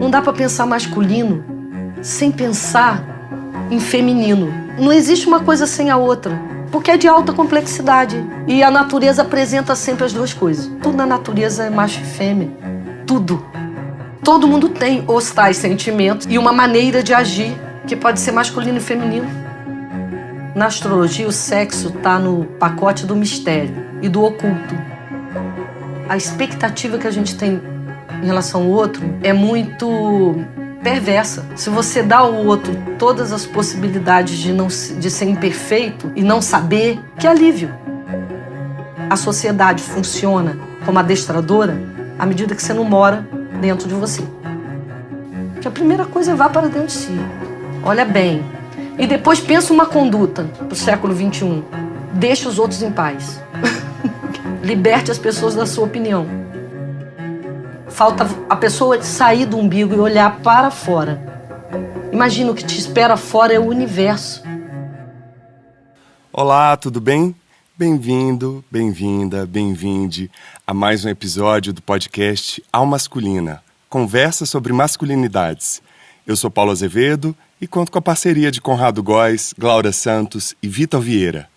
Não dá para pensar masculino sem pensar em feminino. Não existe uma coisa sem a outra, porque é de alta complexidade. E a natureza apresenta sempre as duas coisas. Tudo na natureza é macho e fêmea. Tudo. Todo mundo tem os tais sentimentos e uma maneira de agir que pode ser masculino e feminino. Na astrologia, o sexo está no pacote do mistério e do oculto. A expectativa que a gente tem em relação ao outro é muito perversa. Se você dá ao outro todas as possibilidades de ser imperfeito e não saber, que alívio. A sociedade funciona como adestradora à medida que você não mora dentro de você. Que a primeira coisa é vá para dentro de si. Olha bem. E depois pensa uma conduta para o século XXI. Deixe os outros em paz. Liberte as pessoas da sua opinião. Falta a pessoa sair do umbigo e olhar para fora. Imagina, o que te espera fora é o universo. Olá, tudo bem? Bem-vindo, bem-vinda, bem-vinde a mais um episódio do podcast Almasculina, conversa sobre masculinidades. Eu sou Paulo Azevedo e conto com a parceria de Conrado Góes, Glaura Santos e Vitor Vieira.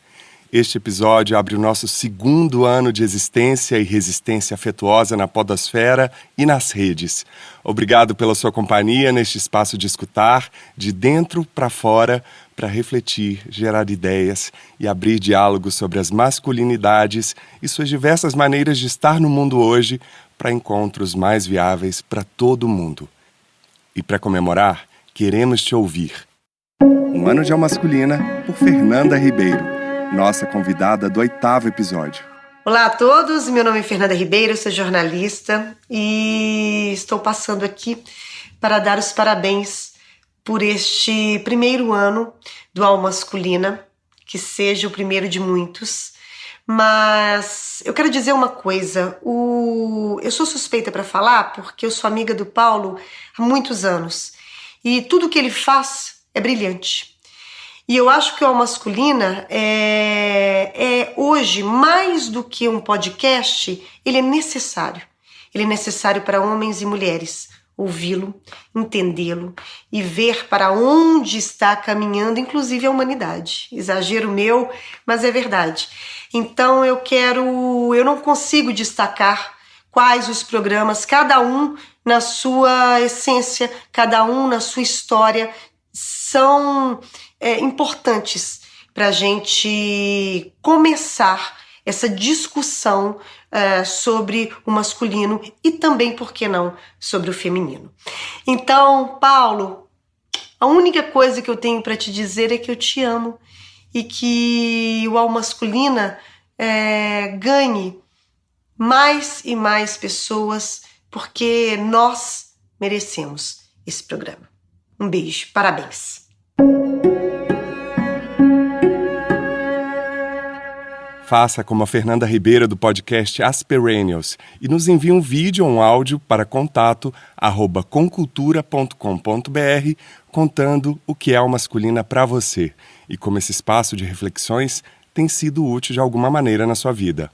Este episódio abre o nosso segundo ano de existência e resistência afetuosa na podosfera e nas redes. Obrigado pela sua companhia neste espaço de escutar, de dentro para fora, para refletir, gerar ideias e abrir diálogos sobre as masculinidades e suas diversas maneiras de estar no mundo hoje para encontros mais viáveis para todo mundo. E para comemorar, queremos te ouvir. Um ano de Almasculina, por Fernanda Ribeiro, nossa convidada do 8º episódio. Olá a todos, meu nome é Fernanda Ribeiro, sou jornalista e estou passando aqui para dar os parabéns por este primeiro ano do Almasculina, que seja o primeiro de muitos. Mas eu quero dizer uma coisa, eu sou suspeita para falar porque eu sou amiga do Paulo há muitos anos e tudo que ele faz é brilhante. E eu acho que o Almasculina é hoje, mais do que um podcast, ele é necessário. Ele é necessário para homens e mulheres ouvi-lo, entendê-lo e ver para onde está caminhando, inclusive a humanidade. Exagero meu, mas é verdade. Então eu não consigo destacar quais os programas, cada um na sua essência, cada um na sua história, são importantes para a gente começar essa discussão sobre o masculino e também, por que não, sobre o feminino. Então, Paulo, a única coisa que eu tenho para te dizer é que eu te amo e que o Almasculina ganhe mais e mais pessoas, porque nós merecemos esse programa. Um beijo, parabéns. Faça como a Fernanda Ribeiro do podcast Asperanials e nos envie um vídeo ou um áudio para contato@comcultura.com.br contando o que é Almasculina para você e como esse espaço de reflexões tem sido útil de alguma maneira na sua vida.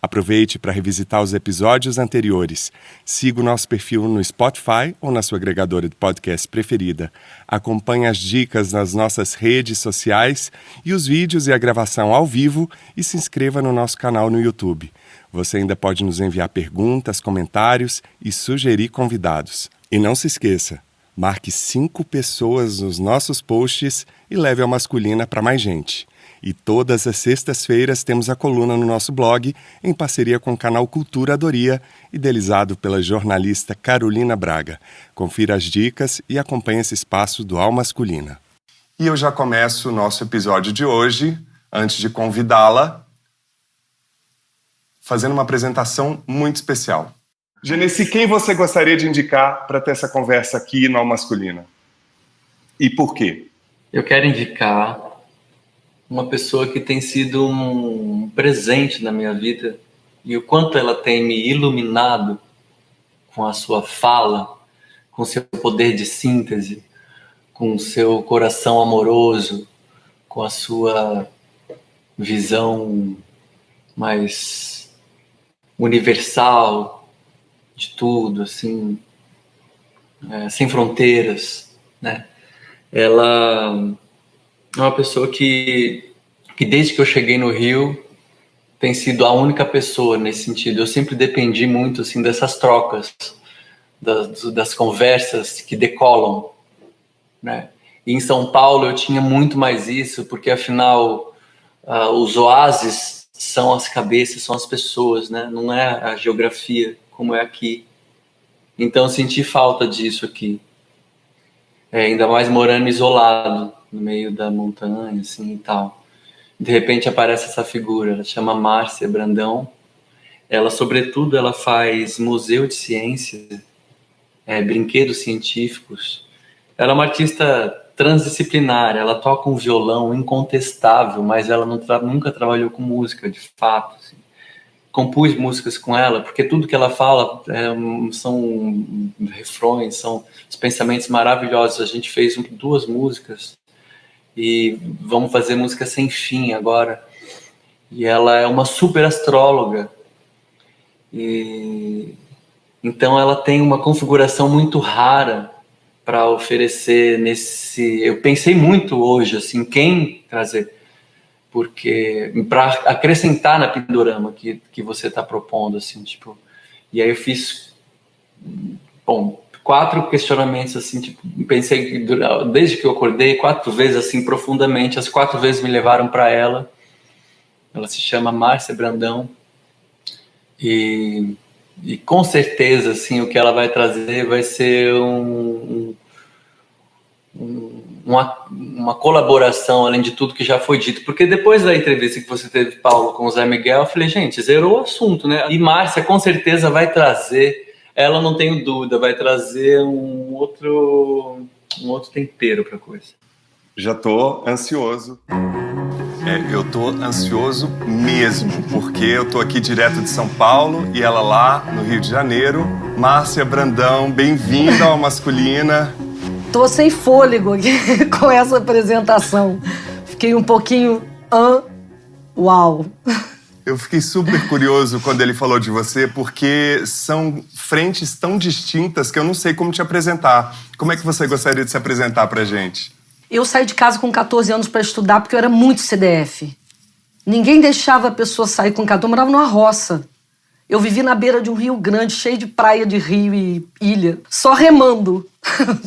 Aproveite para revisitar os episódios anteriores. Siga o nosso perfil no Spotify ou na sua agregadora de podcast preferida. Acompanhe as dicas nas nossas redes sociais e os vídeos e a gravação ao vivo e se inscreva no nosso canal no YouTube. Você ainda pode nos enviar perguntas, comentários e sugerir convidados. E não se esqueça, marque 5 pessoas nos nossos posts e leve a Almasculina para mais gente. E todas as sextas-feiras temos a coluna no nosso blog, em parceria com o canal Cultura Adoria, idealizado pela jornalista Carolina Braga. Confira as dicas e acompanhe esse espaço do Almasculina. E eu já começo o nosso episódio de hoje, antes de convidá-la, fazendo uma apresentação muito especial. Genesi, quem você gostaria de indicar para ter essa conversa aqui no Almasculina? E por quê? Eu quero indicar uma pessoa que tem sido um presente na minha vida e o quanto ela tem me iluminado com a sua fala, com seu poder de síntese, com o seu coração amoroso, com a sua visão mais universal de tudo, assim, sem fronteiras, né? Ela é uma pessoa que desde que eu cheguei no Rio tem sido a única pessoa nesse sentido. Eu sempre dependi muito assim dessas trocas, das conversas que decolam, né? E em São Paulo eu tinha muito mais isso, porque afinal os oásis são as cabeças, são as pessoas, né? Não é a geografia como é aqui. Então eu senti falta disso aqui. Ainda mais morando isolado, no meio da montanha, assim, e tal. De repente aparece essa figura, ela chama Márcia Brandão. Ela, sobretudo, ela faz museu de ciência, brinquedos científicos. Ela é uma artista transdisciplinar, ela toca um violão incontestável, mas ela nunca trabalhou com música, de fato, assim. Compus músicas com ela, porque tudo que ela fala são refrões, são os pensamentos maravilhosos. A gente fez 2 músicas e vamos fazer música sem fim agora. E ela é uma super astróloga. E então ela tem uma configuração muito rara para oferecer nesse... Eu pensei muito hoje, assim, quem trazer... porque para acrescentar na Pindorama que você está propondo, assim, tipo, e aí eu fiz 4 questionamentos, assim, tipo, pensei desde que eu acordei 4 vezes, assim, profundamente. As 4 vezes me levaram para ela. Ela se chama Márcia Brandão e com certeza, assim, o que ela vai trazer vai ser uma colaboração, além de tudo que já foi dito. Porque depois da entrevista que você teve, Paulo, com o Zé Miguel, eu falei, gente, zerou o assunto, né? E Márcia, com certeza, vai trazer, ela não tenho dúvida, vai trazer um outro tempero para a coisa. Já tô ansioso. Eu tô ansioso mesmo, porque eu tô aqui direto de São Paulo e ela lá no Rio de Janeiro. Márcia Brandão, bem-vinda ao Masculina. Tô sem fôlego aqui com essa apresentação. Fiquei um pouquinho... Uau! Eu fiquei super curioso quando ele falou de você, porque são frentes tão distintas que eu não sei como te apresentar. Como é que você gostaria de se apresentar pra gente? Eu saí de casa com 14 anos para estudar porque eu era muito CDF. Ninguém deixava a pessoa sair com 14. Eu morava numa roça. Eu vivi na beira de um rio grande, cheio de praia de rio e ilha, só remando.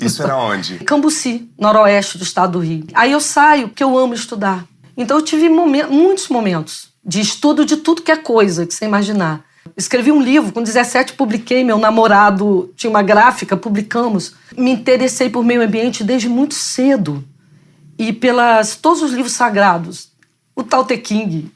Isso era onde? Cambuci, noroeste do estado do Rio. Aí eu saio porque eu amo estudar. Então eu tive muitos momentos de estudo de tudo que é coisa que você imaginar. Escrevi um livro, com 17 publiquei, meu namorado tinha uma gráfica, publicamos. Me interessei por meio ambiente desde muito cedo. E todos os livros sagrados, o Tao Te Ching,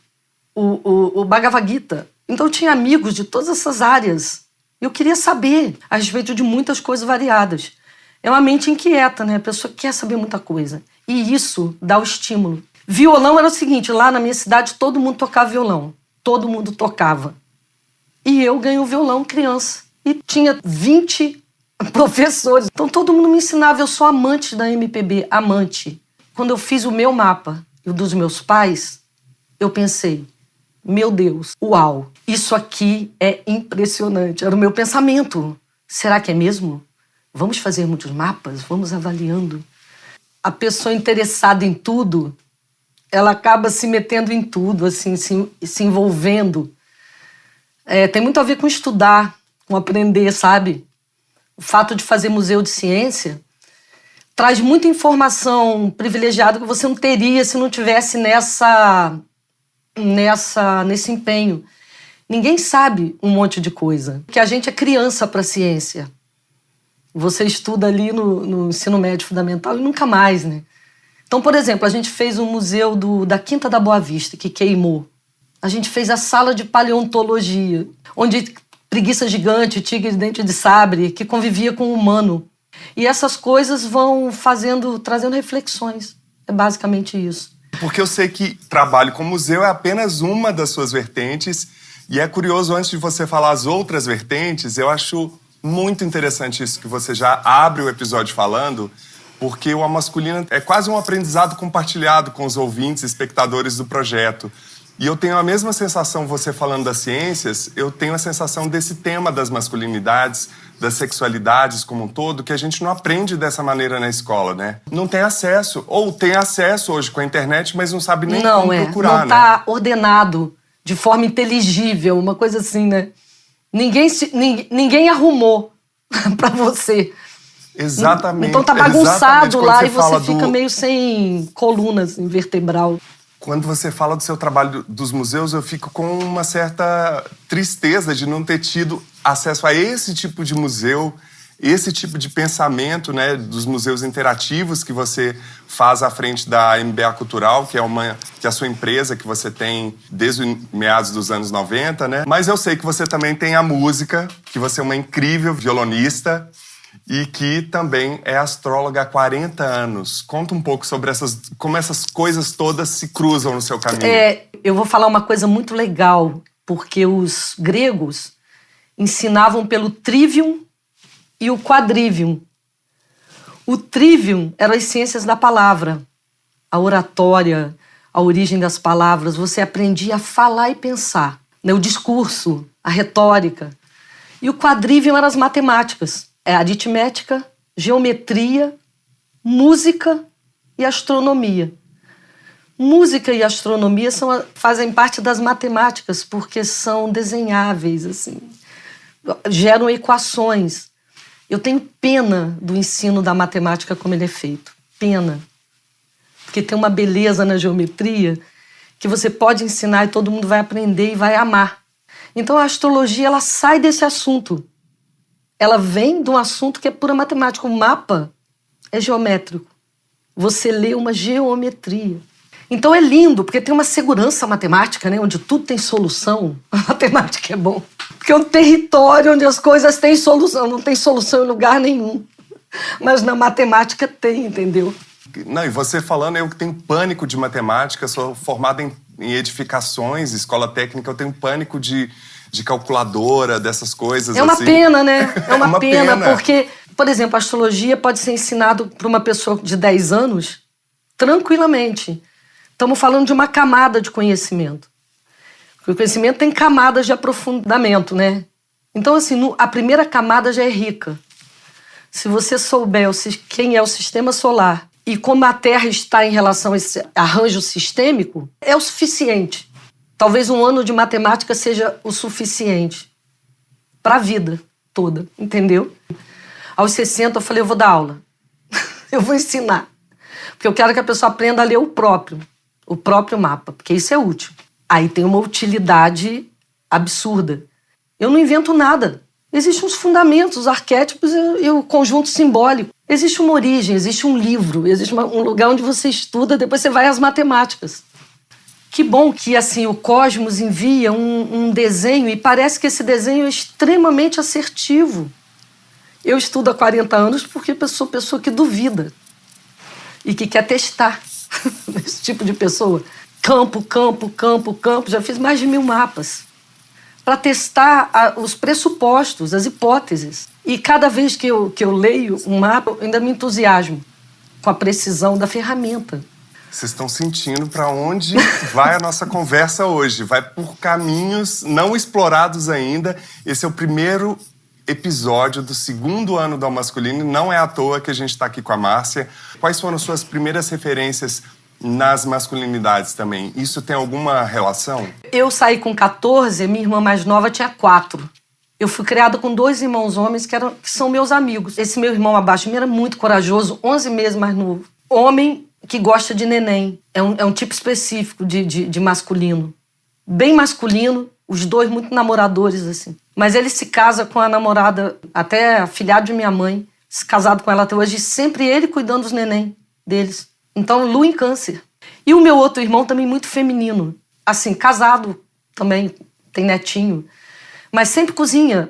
o Bhagavad Gita. Então eu tinha amigos de todas essas áreas. Eu queria saber a respeito de muitas coisas variadas. É uma mente inquieta, né? A pessoa quer saber muita coisa. E isso dá o estímulo. Violão era o seguinte, lá na minha cidade todo mundo tocava violão. Todo mundo tocava. E eu ganhei o violão criança. E tinha 20 professores. Então todo mundo me ensinava. Eu sou amante da MPB, amante. Quando eu fiz o meu mapa e o dos meus pais, eu pensei, meu Deus, uau, isso aqui é impressionante. Era o meu pensamento. Será que é mesmo? Vamos fazer muitos mapas? Vamos avaliando. A pessoa interessada em tudo, ela acaba se metendo em tudo, assim, se envolvendo. Tem muito a ver com estudar, com aprender, sabe? O fato de fazer museu de ciência traz muita informação privilegiada que você não teria se não tivesse nesse empenho. Ninguém sabe um monte de coisa. Porque a gente é criança para a ciência. Você estuda ali no ensino médio fundamental e nunca mais, né? Então, por exemplo, a gente fez um museu da Quinta da Boa Vista, que queimou. A gente fez a sala de paleontologia, onde preguiça gigante, tigre de dente de sabre, que convivia com o humano. E essas coisas vão trazendo reflexões. É basicamente isso. Porque eu sei que trabalho com museu é apenas uma das suas vertentes. E é curioso, antes de você falar as outras vertentes, eu acho muito interessante isso que você já abre o episódio falando, porque o A Masculina é quase um aprendizado compartilhado com os ouvintes e espectadores do projeto. E eu tenho a mesma sensação, você falando das ciências, eu tenho a sensação desse tema das masculinidades, das sexualidades como um todo, que a gente não aprende dessa maneira na escola, né? Não tem acesso, ou tem acesso hoje com a internet, mas não sabe nem como procurar, não tá ordenado de forma inteligível, uma coisa assim, né? Ninguém arrumou pra você. Exatamente. Então tá bagunçado lá e você fica do... meio sem colunas em vertebral. Quando você fala do seu trabalho dos museus, eu fico com uma certa tristeza de não ter tido acesso a esse tipo de museu, esse tipo de pensamento, né, dos museus interativos que você faz à frente da MBA Cultural, que é a sua empresa que você tem desde os meados dos anos 90, né? Mas eu sei que você também tem a música, que você é uma incrível violonista e que também é astróloga há 40 anos. Conta um pouco sobre como essas coisas todas se cruzam no seu caminho. Eu vou falar uma coisa muito legal, porque os gregos ensinavam pelo trivium e o quadrivium. O trivium eram as ciências da palavra, a oratória, a origem das palavras. Você aprendia a falar e pensar, né? O discurso, a retórica. E o quadrivium eram as matemáticas. É aritmética, geometria, música e astronomia. Música e astronomia fazem parte das matemáticas porque são desenháveis, assim, geram equações. Eu tenho pena do ensino da matemática como ele é feito. Pena. Porque tem uma beleza na geometria que você pode ensinar e todo mundo vai aprender e vai amar. Então a astrologia, ela sai desse assunto. Ela vem de um assunto que é pura matemática. O mapa é geométrico. Você lê uma geometria. Então é lindo, porque tem uma segurança matemática, né? Onde tudo tem solução. A matemática é bom. Porque é um território onde as coisas têm solução. Não tem solução em lugar nenhum. Mas na matemática tem, entendeu? Não, e você falando, eu tenho pânico de matemática, sou formada em edificações, escola técnica, eu tenho pânico de calculadora, dessas coisas. É uma assim. pena, né? É uma, uma pena, porque, por exemplo, a astrologia pode ser ensinado para uma pessoa de 10 anos tranquilamente. Estamos falando de uma camada de conhecimento. Porque o conhecimento tem camadas de aprofundamento, né? Então, assim, a primeira camada já é rica. Se você souber quem é o sistema solar e como a Terra está em relação a esse arranjo sistêmico, é o suficiente. Talvez um ano de matemática seja o suficiente para a vida toda, entendeu? Aos 60 eu falei, eu vou dar aula. Eu vou ensinar. Porque eu quero que a pessoa aprenda a ler o próprio mapa, porque isso é útil. Aí tem uma utilidade absurda. Eu não invento nada. Existem os fundamentos, os arquétipos e o conjunto simbólico. Existe uma origem, existe um livro, existe um lugar onde você estuda, depois você vai às matemáticas. Que bom que assim, o cosmos envia um desenho e parece que esse desenho é extremamente assertivo. Eu estudo há 40 anos porque sou pessoa que duvida e que quer testar esse tipo de pessoa. Campo, já fiz mais de 1000 mapas para testar os pressupostos, as hipóteses. E cada vez que eu leio um mapa, eu ainda me entusiasmo com a precisão da ferramenta. Vocês estão sentindo para onde vai a nossa conversa hoje. Vai por caminhos não explorados ainda. Esse é o primeiro episódio do 2º ano do Ao Masculino. Não é à toa que a gente está aqui com a Márcia. Quais foram as suas primeiras referências nas masculinidades também? Isso tem alguma relação? Eu saí com 14, minha irmã mais nova tinha 4. Eu fui criada com 2 irmãos homens que são meus amigos. Esse meu irmão abaixo de mim era muito corajoso, 11 meses mais novo. Homem que gosta de neném. É um tipo específico de masculino. Bem masculino, os dois muito namoradores, assim. Mas ele se casa com a namorada, até afilhado de minha mãe, se casado com ela até hoje, e sempre ele cuidando dos neném deles. Então, lua em câncer. E o meu outro irmão também muito feminino. Assim, casado também, tem netinho. Mas sempre cozinha.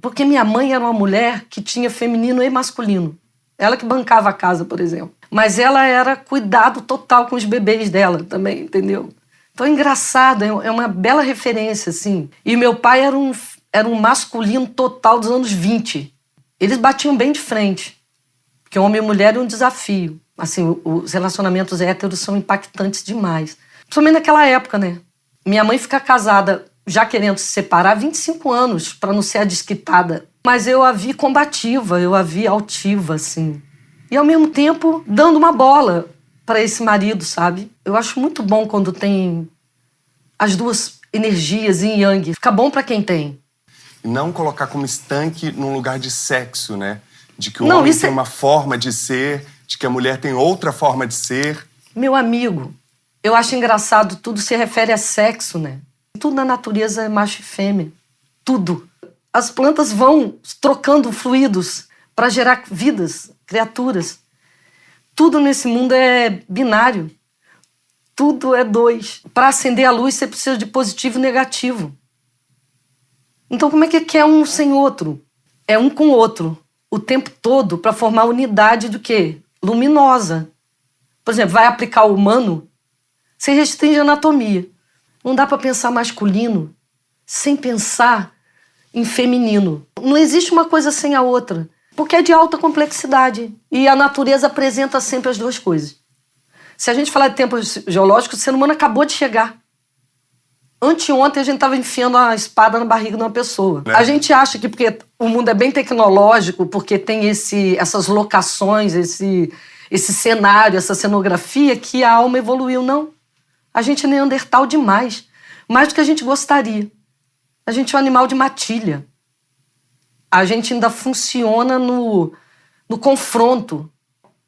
Porque minha mãe era uma mulher que tinha feminino e masculino. Ela que bancava a casa, por exemplo. Mas ela era cuidado total com os bebês dela também, entendeu? Então é engraçado, é uma bela referência, assim. E meu pai era um masculino total dos anos 20. Eles batiam bem de frente. Porque homem e mulher é um desafio. Assim, os relacionamentos héteros são impactantes demais. Principalmente naquela época, né? Minha mãe fica casada, já querendo se separar, há 25 anos, para não ser a desquitada. Mas eu a vi combativa, eu a vi altiva, assim. E, ao mesmo tempo, dando uma bola para esse marido, sabe? Eu acho muito bom quando tem as duas energias yin e yang. Fica bom para quem tem. E não colocar como estanque num lugar de sexo, né? De que o homem tem uma forma de ser, de que a mulher tem outra forma de ser. Meu amigo, eu acho engraçado, tudo se refere a sexo, né? Tudo na natureza é macho e fêmea. Tudo. As plantas vão trocando fluidos para gerar vidas, criaturas. Tudo nesse mundo é binário. Tudo é dois. Para acender a luz, você precisa de positivo e negativo. Então, como é que é um sem outro? É um com o outro, o tempo todo, para formar unidade do quê? Luminosa. Por exemplo, vai aplicar o humano, você restringe a anatomia. Não dá para pensar masculino sem pensar em feminino. Não existe uma coisa sem a outra, porque é de alta complexidade. E a natureza apresenta sempre as duas coisas. Se a gente falar de tempo geológico, o ser humano acabou de chegar. Anteontem a gente estava enfiando a espada na barriga de uma pessoa. A gente acha que porque o mundo é bem tecnológico, porque tem essas locações, esse cenário, essa cenografia, que a alma evoluiu. Não. A gente é neandertal demais. Mais do que a gente gostaria. A gente é um animal de matilha. A gente ainda funciona no confronto.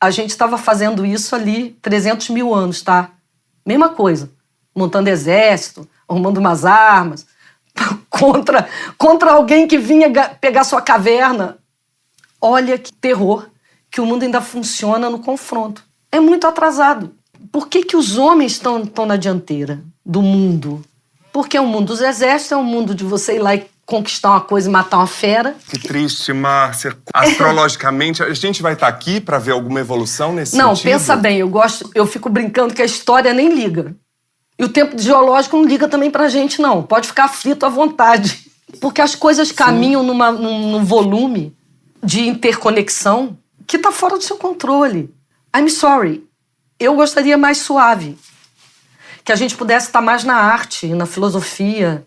A gente estava fazendo isso ali 300 mil anos, tá? Mesma coisa. Montando exército, arrumando umas armas, contra alguém que vinha pegar sua caverna. Olha que terror, que o mundo ainda funciona no confronto. É muito atrasado. Por que os homens estão na dianteira do mundo? Porque é o mundo dos exércitos, é o mundo de você ir lá e conquistar uma coisa e matar uma fera. Que triste, Márcia. Astrologicamente, a gente vai estar aqui para ver alguma evolução nesse sentido? Não, pensa bem, eu fico brincando que a história nem liga. E o tempo geológico não liga também pra gente, não. Pode ficar aflito à vontade. Porque as coisas caminham num volume de interconexão que tá fora do seu controle. I'm sorry. Eu gostaria mais suave. Que a gente pudesse estar mais na arte, na filosofia,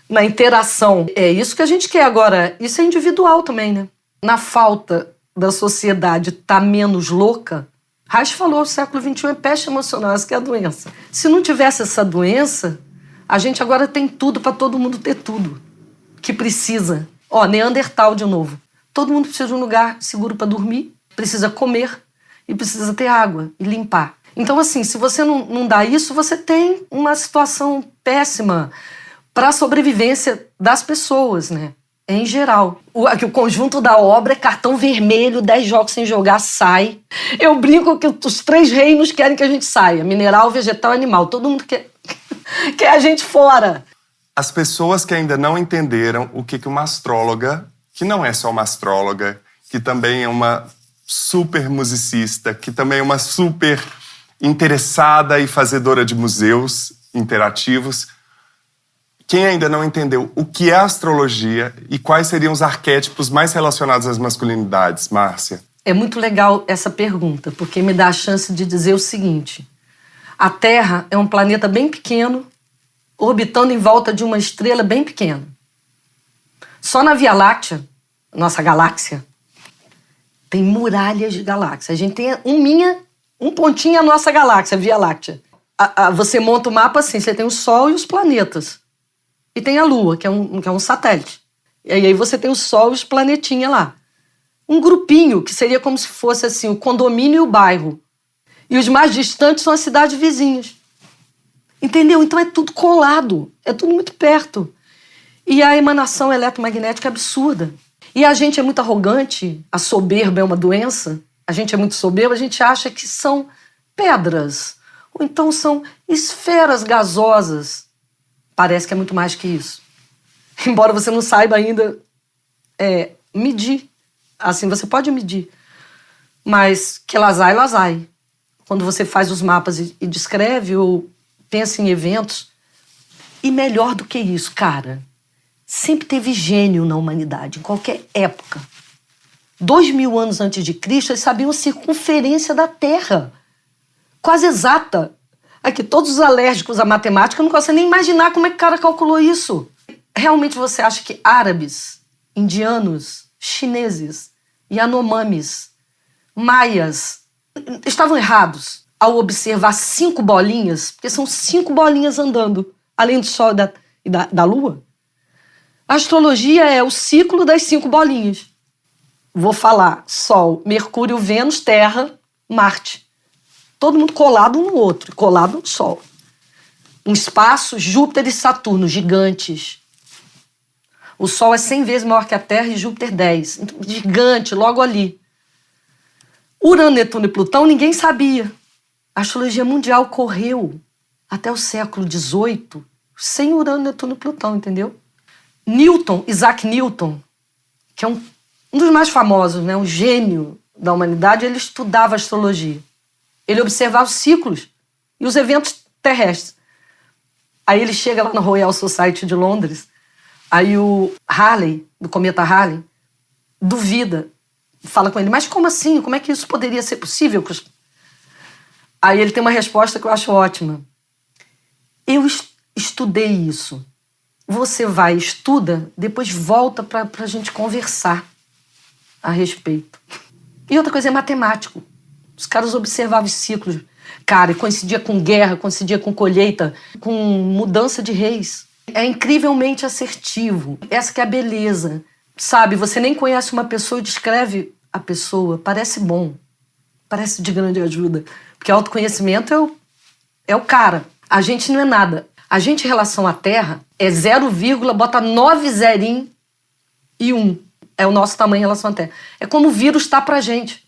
na interação. É isso que a gente quer agora. Isso é individual também, né? Na falta da sociedade estar menos louca, Reich falou, o século XXI é peste emocional, essa que é a doença. Se não tivesse essa doença, a gente agora tem tudo para todo mundo ter tudo que precisa. Ó, Neandertal de novo. Todo mundo precisa de um lugar seguro para dormir, precisa comer e precisa ter água e limpar. Então, assim, se você não dá isso, você tem uma situação péssima para a sobrevivência das pessoas, né? Em geral. O conjunto da obra é cartão vermelho, 10 jogos sem jogar, sai. Eu brinco que os 3 reinos querem que a gente saia. Mineral, vegetal e animal. Todo mundo quer a gente fora. As pessoas que ainda não entenderam o que uma astróloga, que não é só uma astróloga, que também é uma super musicista, que também é uma super interessada e fazedora de museus interativos. Quem ainda não entendeu o que é astrologia e quais seriam os arquétipos mais relacionados às masculinidades, Márcia? É muito legal essa pergunta, porque me dá a chance de dizer o seguinte. A Terra é um planeta bem pequeno, orbitando em volta de uma estrela bem pequena. Só na Via Láctea, nossa galáxia, tem muralhas de galáxias. A gente tem um pontinho a nossa galáxia, a Via Láctea. Você monta o mapa assim, você tem o Sol e os planetas. E tem a Lua, que é um satélite. E aí você tem o Sol e os planetinhas lá. Um grupinho, que seria como se fosse assim, o condomínio e o bairro. E os mais distantes são as cidades vizinhas. Entendeu? Então é tudo colado, é tudo muito perto. E a emanação eletromagnética é absurda. E a gente é muito arrogante, a soberba é uma doença, a gente é muito soberbo, a gente acha que são pedras, ou então são esferas gasosas. Parece que é muito mais que isso. Embora você não saiba ainda medir. Assim, você pode medir. Mas que lasai. Quando você faz os mapas e descreve ou pensa em eventos. E melhor do que isso, cara, sempre teve gênio na humanidade, em qualquer época. 2000 anos antes de Cristo, eles sabiam a circunferência da Terra. Quase exata. Aqui, todos os alérgicos à matemática não conseguem nem imaginar como é que o cara calculou isso. Realmente você acha que árabes, indianos, chineses, yanomamis, maias estavam errados ao observar 5 bolinhas, porque são 5 bolinhas andando, além do Sol e da Lua? A astrologia é o ciclo das 5 bolinhas. Vou falar Sol, Mercúrio, Vênus, Terra, Marte. Todo mundo colado um no outro, colado no Sol. Um espaço, Júpiter e Saturno, gigantes. O Sol é 100 vezes maior que a Terra e Júpiter 10. Então, gigante, logo ali. Urano, Netuno e Plutão, ninguém sabia. A astrologia mundial correu até o século XVIII sem Urano, Netuno e Plutão, entendeu? Isaac Newton, que é um dos mais famosos, né, um gênio da humanidade, ele estudava astrologia. Ele observava os ciclos e os eventos terrestres. Aí ele chega lá na Royal Society de Londres, aí o Halley, do cometa Halley, duvida, fala com ele, mas como assim? Como é que isso poderia ser possível? Aí ele tem uma resposta que eu acho ótima. Eu estudei isso. Você vai, estuda, depois volta para a gente conversar a respeito. E outra coisa é matemático. Os caras observavam os ciclos. Cara, coincidia com guerra, coincidia com colheita, com mudança de reis. É incrivelmente assertivo. Essa que é a beleza. Sabe, você nem conhece uma pessoa e descreve a pessoa. Parece bom. Parece de grande ajuda. Porque autoconhecimento é o cara. A gente não é nada. A gente, em relação à Terra, é 0, bota 9 zerinho e 1. É o nosso tamanho em relação à Terra. É como o vírus está pra gente.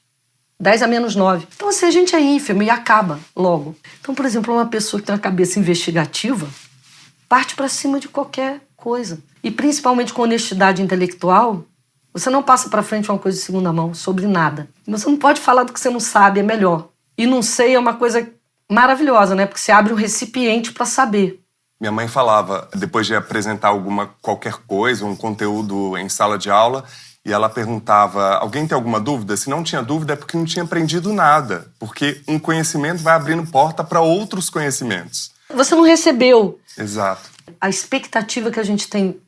10 a menos 9. Então, assim, a gente é ínfimo e acaba logo. Então, por exemplo, uma pessoa que tem uma cabeça investigativa parte para cima de qualquer coisa. E principalmente com honestidade intelectual, você não passa para frente uma coisa de segunda mão sobre nada. Você não pode falar do que você não sabe, é melhor. E não sei é uma coisa maravilhosa, né? Porque você abre um recipiente para saber. Minha mãe falava, depois de apresentar qualquer coisa, um conteúdo em sala de aula, e ela perguntava, alguém tem alguma dúvida? Se não tinha dúvida é porque não tinha aprendido nada. Porque um conhecimento vai abrindo porta para outros conhecimentos. Você não recebeu. Exato. A expectativa que a gente tem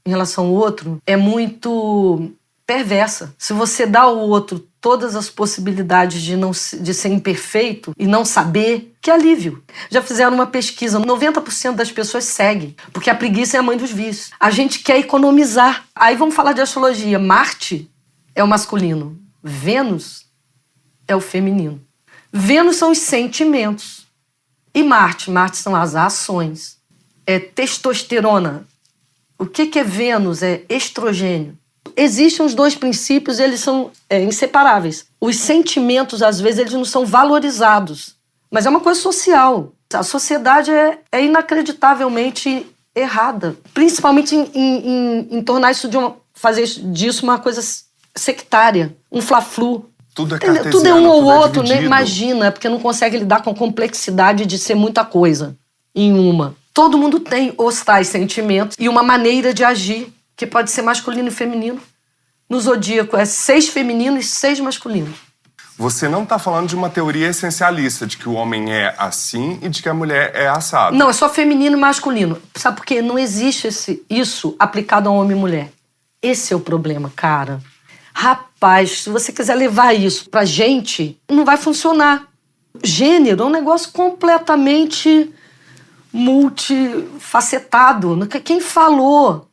em relação ao outro é muito perversa. Se você dá ao outro todas as possibilidades de ser imperfeito e não saber, que alívio. Já fizeram uma pesquisa, 90% das pessoas seguem, porque a preguiça é a mãe dos vícios. A gente quer economizar. Aí vamos falar de astrologia. Marte é o masculino, Vênus é o feminino. Vênus são os sentimentos. E Marte são as ações. É testosterona. O que é Vênus? É estrogênio. Existem os dois princípios, eles são inseparáveis. Os sentimentos, às vezes, eles não são valorizados. Mas é uma coisa social. A sociedade é inacreditavelmente errada. Principalmente em tornar isso fazer disso uma coisa sectária. Um fla-flu. Tudo é cartesiano, tudo é um ou outro, dividido. Nem imagina, porque não consegue lidar com a complexidade de ser muita coisa em uma. Todo mundo tem os tais sentimentos e uma maneira de agir, que pode ser masculino e feminino. No zodíaco é 6 femininos e 6 masculinos. Você não está falando de uma teoria essencialista, de que o homem é assim e de que a mulher é assado. Não, é só feminino e masculino. Sabe por quê? Não existe isso aplicado a homem e mulher. Esse é o problema, cara. Rapaz, se você quiser levar isso pra gente, não vai funcionar. Gênero é um negócio completamente multifacetado. Quem falou?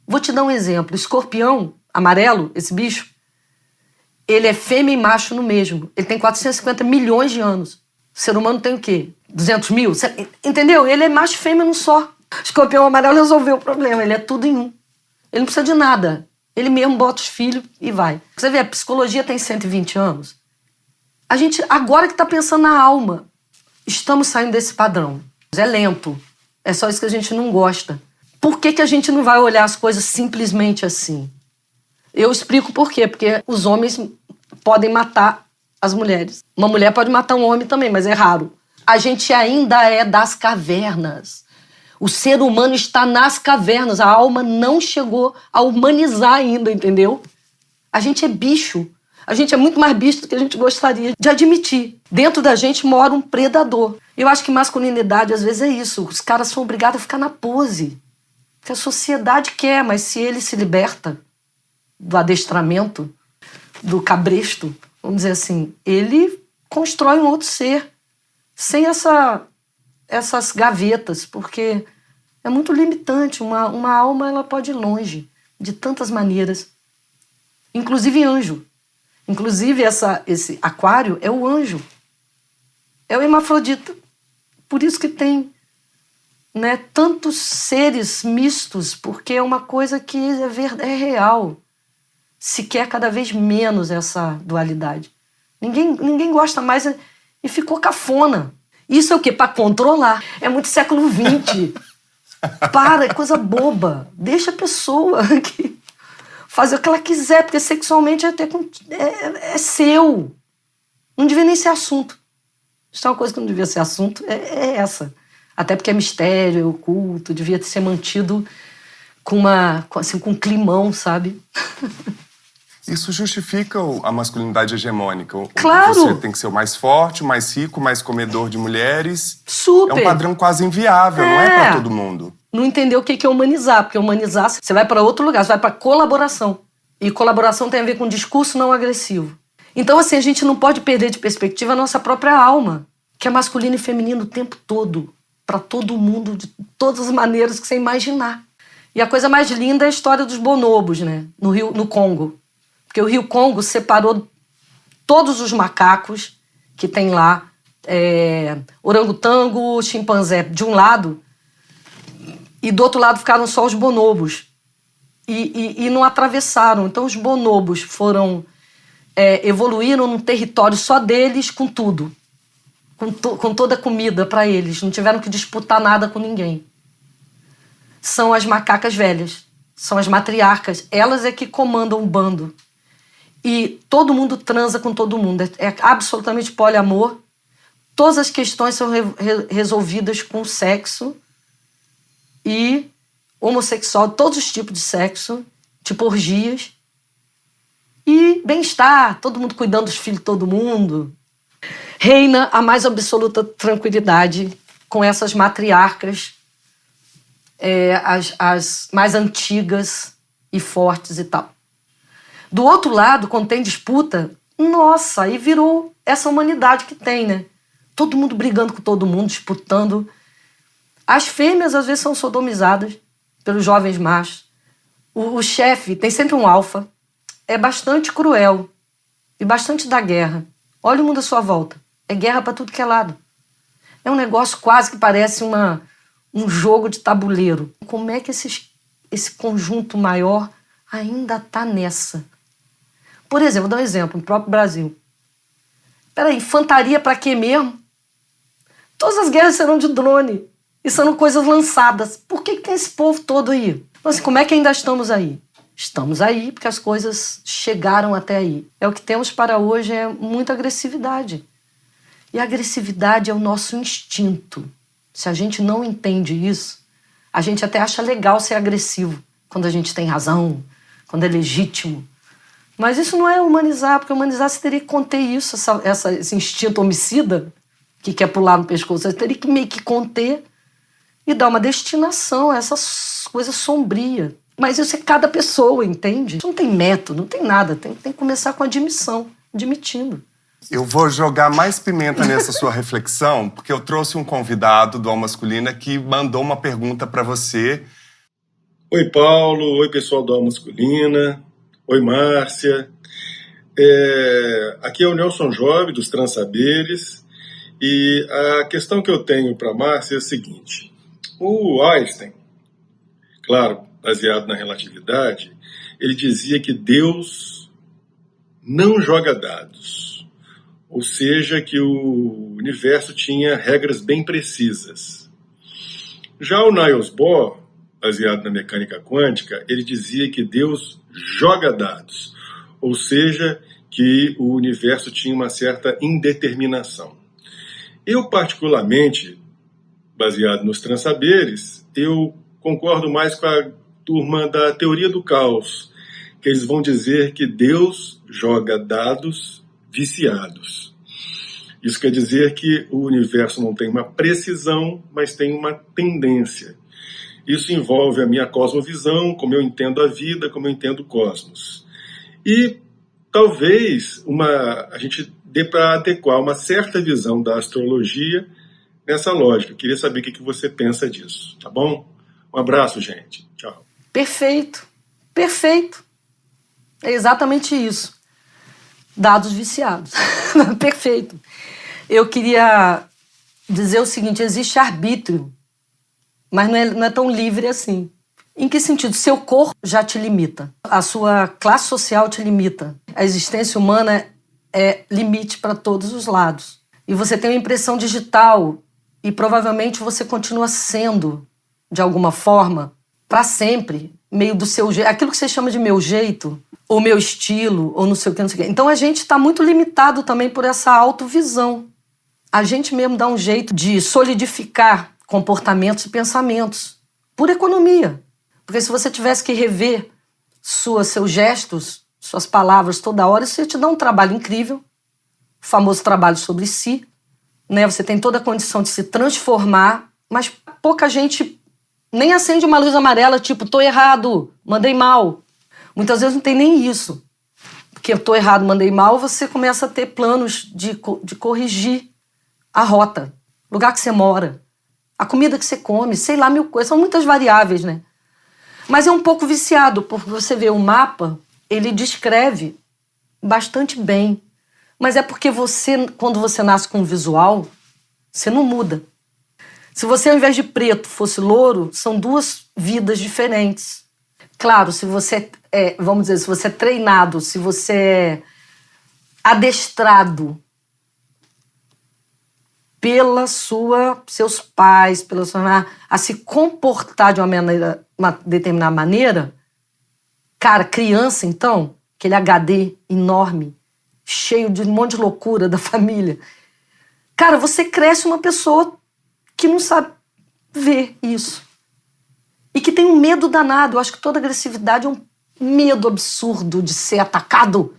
Vou te dar um exemplo. Escorpião, amarelo, esse bicho, ele é fêmea e macho no mesmo. Ele tem 450 milhões de anos. O ser humano tem o quê? 200 mil? Entendeu? Ele é macho e fêmea num só. Escorpião amarelo resolveu o problema. Ele é tudo em um. Ele não precisa de nada. Ele mesmo bota os filhos e vai. Você vê, a psicologia tem 120 anos. A gente, agora que está pensando na alma, estamos saindo desse padrão. É lento. É só isso que a gente não gosta. Por que a gente não vai olhar as coisas simplesmente assim? Eu explico por quê. Porque os homens podem matar as mulheres. Uma mulher pode matar um homem também, mas é raro. A gente ainda é das cavernas. O ser humano está nas cavernas. A alma não chegou a humanizar ainda, entendeu? A gente é bicho. A gente é muito mais bicho do que a gente gostaria de admitir. Dentro da gente mora um predador. Eu acho que masculinidade, às vezes, é isso. Os caras são obrigados a ficar na pose. Que a sociedade quer, mas se ele se liberta do adestramento, do cabresto, vamos dizer assim, ele constrói um outro ser sem essas gavetas, porque é muito limitante. Uma alma, ela pode ir longe de tantas maneiras, inclusive anjo. Inclusive esse aquário é o anjo, é o hermafrodita. Por isso que tem, né, tantos seres mistos, porque é uma coisa que é real. Se quer cada vez menos essa dualidade. Ninguém gosta mais e ficou cafona. Isso é o quê? Para controlar. É muito século XX. É coisa boba. Deixa a pessoa que fazer o que ela quiser, porque sexualmente é seu. Não devia nem ser assunto. Isso é uma coisa que não devia ser assunto, é essa. Até porque é mistério, é oculto, devia ser mantido com um climão, sabe? Isso justifica a masculinidade hegemônica. Claro! Você tem que ser o mais forte, o mais rico, o mais comedor de mulheres. Super! É um padrão quase inviável, não é para todo mundo. Não entendeu o que é humanizar, porque humanizar, você vai para outro lugar, você vai para colaboração. E colaboração tem a ver com discurso não agressivo. Então, assim, a gente não pode perder de perspectiva a nossa própria alma, que é masculino e feminino o tempo todo, para todo mundo, de todas as maneiras que você imaginar. E a coisa mais linda é a história dos bonobos, né? No Congo. Porque o Rio Congo separou todos os macacos que tem lá, orangotango, chimpanzé, de um lado, e do outro lado ficaram só os bonobos. E não atravessaram. Então os bonobos evoluíram num território só deles, com tudo. Com toda a comida para eles. Não tiveram que disputar nada com ninguém. São as macacas velhas. São as matriarcas. Elas é que comandam o bando. E todo mundo transa com todo mundo. É absolutamente poliamor. Todas as questões são resolvidas com sexo. E homossexual, todos os tipos de sexo, tipo orgias. E bem-estar, todo mundo cuidando dos filhos de todo mundo. Reina a mais absoluta tranquilidade com essas matriarcas, as mais antigas e fortes e tal. Do outro lado, quando tem disputa, nossa, aí virou essa humanidade que tem, né? Todo mundo brigando com todo mundo, disputando. As fêmeas, às vezes, são sodomizadas pelos jovens machos. O chefe tem sempre um alfa. É bastante cruel e bastante da guerra. Olha o mundo à sua volta. É guerra para tudo que é lado. É um negócio quase que parece um jogo de tabuleiro. Como é que esse conjunto maior ainda está nessa? Por exemplo, vou dar um exemplo, no próprio Brasil. Peraí, infantaria para quê mesmo? Todas as guerras serão de drone. E são coisas lançadas. Por que tem esse povo todo aí? Então, assim, como é que ainda estamos aí? Estamos aí porque as coisas chegaram até aí. O que temos para hoje é muita agressividade. E a agressividade é o nosso instinto. Se a gente não entende isso, a gente até acha legal ser agressivo quando a gente tem razão, quando é legítimo. Mas isso não é humanizar, porque humanizar você teria que conter isso, esse instinto homicida que quer pular no pescoço. Você teria que meio que conter e dar uma destinação a essa coisa sombria. Mas isso é cada pessoa, entende? Não tem método, não tem nada. Tem que começar com admitindo. Eu vou jogar mais pimenta nessa sua reflexão, porque eu trouxe um convidado do Alma Masculina que mandou uma pergunta para você. Oi, Paulo. Oi, pessoal do Alma Masculina. Oi, Márcia. Aqui é o Nelson Job, dos Transaberes. E a questão que eu tenho para a Márcia é a seguinte. O Einstein, claro, baseado na relatividade, ele dizia que Deus não joga dados. Ou seja, que o universo tinha regras bem precisas. Já o Niels Bohr, baseado na mecânica quântica, ele dizia que Deus joga dados. Ou seja, que o universo tinha uma certa indeterminação. Eu, particularmente, baseado nos Transaberes, eu concordo mais com a turma da teoria do caos, que eles vão dizer que Deus joga dados viciados. Isso quer dizer que o universo não tem uma precisão, mas tem uma tendência. Isso envolve a minha cosmovisão, como eu entendo a vida, como eu entendo o cosmos. E talvez a gente dê para adequar uma certa visão da astrologia nessa lógica. Queria saber o que você pensa disso, tá bom? Um abraço, gente. Tchau. Perfeito. Perfeito. É exatamente isso. Dados viciados. Perfeito. Eu queria dizer o seguinte, existe arbítrio, mas não é tão livre assim. Em que sentido? Seu corpo já te limita. A sua classe social te limita. A existência humana é limite para todos os lados. E você tem uma impressão digital e provavelmente você continua sendo, de alguma forma, para sempre, meio do seu jeito. Aquilo que você chama de meu jeito, ou meu estilo, ou não sei o que, não sei o que. Então a gente está muito limitado também por essa autovisão. A gente mesmo dá um jeito de solidificar comportamentos e pensamentos, por economia. Porque se você tivesse que rever seus gestos, suas palavras toda hora, isso ia te dar um trabalho incrível, o famoso trabalho sobre si, né? Você tem toda a condição de se transformar, mas pouca gente nem acende uma luz amarela, tipo, tô errado, mandei mal. Muitas vezes não tem nem isso. Porque eu tô errado, mandei mal, você começa a ter planos de corrigir a rota, o lugar que você mora, a comida que você come, sei lá, mil coisas. São muitas variáveis, né? Mas é um pouco viciado, porque você vê o mapa, ele descreve bastante bem. Mas é porque você, quando você nasce com um visual, você não muda. Se você, ao invés de preto, fosse louro, são duas vidas diferentes. Claro, se você vamos dizer, se você é treinado, se você é adestrado seus pais, a se comportar de uma determinada maneira, cara, criança, então, aquele HD enorme, cheio de um monte de loucura da família, cara, você cresce uma pessoa que não sabe ver isso. E que tem um medo danado. Eu acho que toda agressividade é um medo absurdo de ser atacado,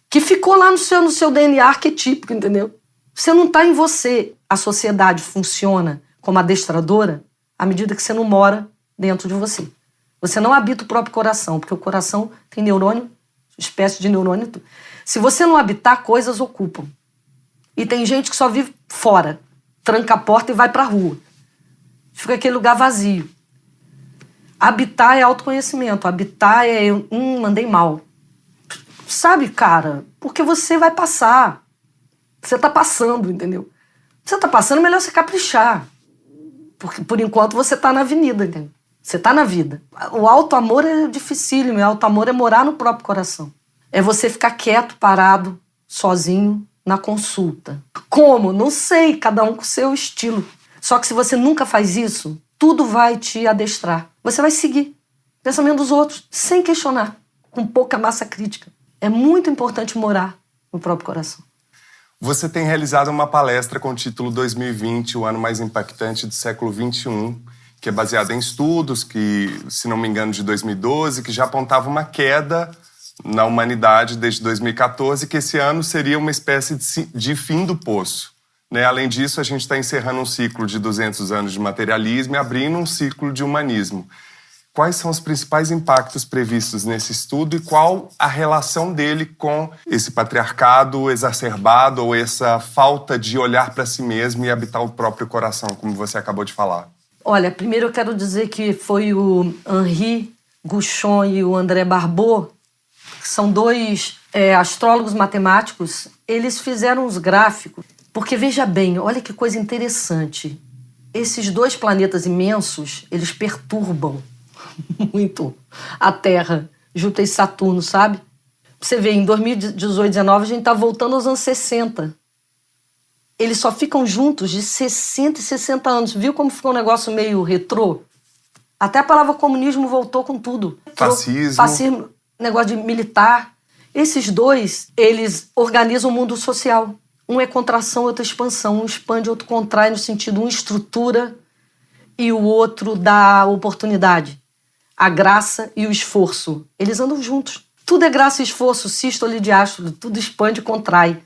que ficou lá no seu DNA arquetípico, entendeu? Você não está em você. A sociedade funciona como adestradora à medida que você não mora dentro de você. Você não habita o próprio coração, porque o coração tem neurônio, espécie de neurônio. Se você não habitar, coisas ocupam. E tem gente que só vive fora, tranca a porta e vai para a rua. Fica aquele lugar vazio. Habitar é autoconhecimento. Habitar é mandei mal. Sabe, cara? Porque você vai passar. Você tá passando, entendeu? Você tá passando, é melhor você caprichar. Porque, por enquanto, você tá na avenida, entendeu? Você tá na vida. O auto-amor é dificílimo. O auto-amor é morar no próprio coração. É você ficar quieto, parado, sozinho, na consulta. Como? Não sei. Cada um com o seu estilo. Só que se você nunca faz isso, tudo vai te adestrar. Você vai seguir o pensamento dos outros, sem questionar, com pouca massa crítica. É muito importante morar no próprio coração. Você tem realizado uma palestra com o título 2020, o ano mais impactante do século XXI, que é baseada em estudos que, se não me engano, de 2012, que já apontava uma queda na humanidade desde 2014, que esse ano seria uma espécie de fim do poço. Né? Além disso, a gente está encerrando um ciclo de 200 anos de materialismo e abrindo um ciclo de humanismo. Quais são os principais impactos previstos nesse estudo e qual a relação dele com esse patriarcado exacerbado ou essa falta de olhar para si mesmo e habitar o próprio coração, como você acabou de falar? Olha, primeiro eu quero dizer que foi o Henri Gouchon e o André Barbeau, que são dois astrólogos matemáticos, eles fizeram os gráficos. Porque, veja bem, olha que coisa interessante. Esses dois planetas imensos, eles perturbam muito a Terra, Júpiter e Saturno, sabe? Você vê, em 2018, 2019, a gente está voltando aos anos 60. Eles só ficam juntos de 60 e 60 anos. Viu como ficou um negócio meio retrô? Até a palavra comunismo voltou com tudo. Fascismo, negócio de militar. Esses dois, eles organizam o mundo social. Um é contração, outro é expansão. Um expande, outro contrai, no sentido, um estrutura e o outro dá oportunidade. A graça e o esforço. Eles andam juntos. Tudo é graça e esforço, sístole e diástole, tudo expande e contrai,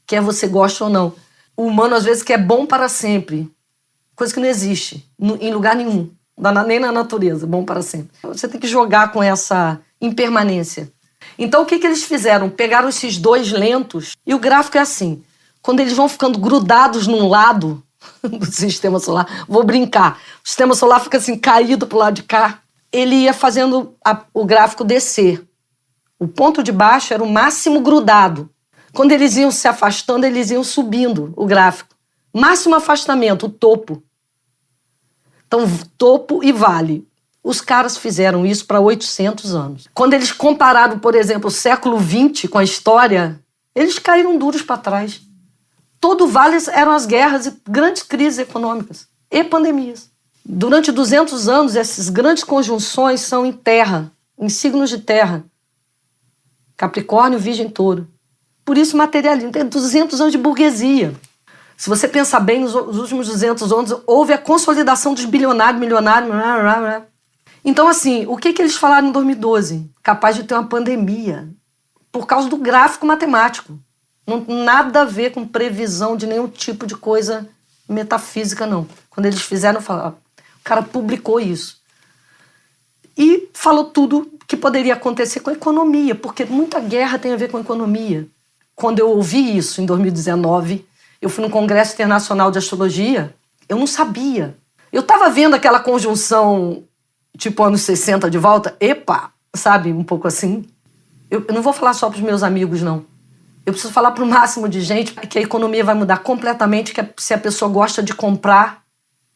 quer você goste ou não. O humano, às vezes, quer bom para sempre, coisa que não existe em lugar nenhum, nem na natureza, bom para sempre. Você tem que jogar com essa impermanência. Então, o que eles fizeram? Pegaram esses dois lentos, e o gráfico é assim, quando eles vão ficando grudados num lado do sistema solar, vou brincar, o sistema solar fica assim, caído pro lado de cá, ele ia fazendo o gráfico descer. O ponto de baixo era o máximo grudado. Quando eles iam se afastando, eles iam subindo o gráfico. Máximo afastamento, o topo. Então, topo e vale. Os caras fizeram isso para 800 anos. Quando eles compararam, por exemplo, o século XX com a história, eles caíram duros para trás. Todo o vale eram as guerras e grandes crises econômicas e pandemias. Durante 200 anos, essas grandes conjunções são em terra, em signos de terra. Capricórnio, Virgem, Touro. Por isso, materialismo. Tem 200 anos de burguesia. Se você pensar bem, nos últimos 200 anos, houve a consolidação dos bilionários, milionários. Então, assim, o que eles falaram em 2012? Capaz de ter uma pandemia. Por causa do gráfico matemático. Não tem nada a ver com previsão de nenhum tipo de coisa metafísica, não. Quando eles fizeram, falaram, o cara publicou isso. E falou tudo que poderia acontecer com a economia, porque muita guerra tem a ver com a economia. Quando eu ouvi isso, em 2019, eu fui num congresso internacional de astrologia, eu não sabia. Eu estava vendo aquela conjunção, tipo anos 60 de volta, sabe, um pouco assim. Eu não vou falar só para os meus amigos, não. Eu preciso falar para o máximo de gente que a economia vai mudar completamente, que se a pessoa gosta de comprar,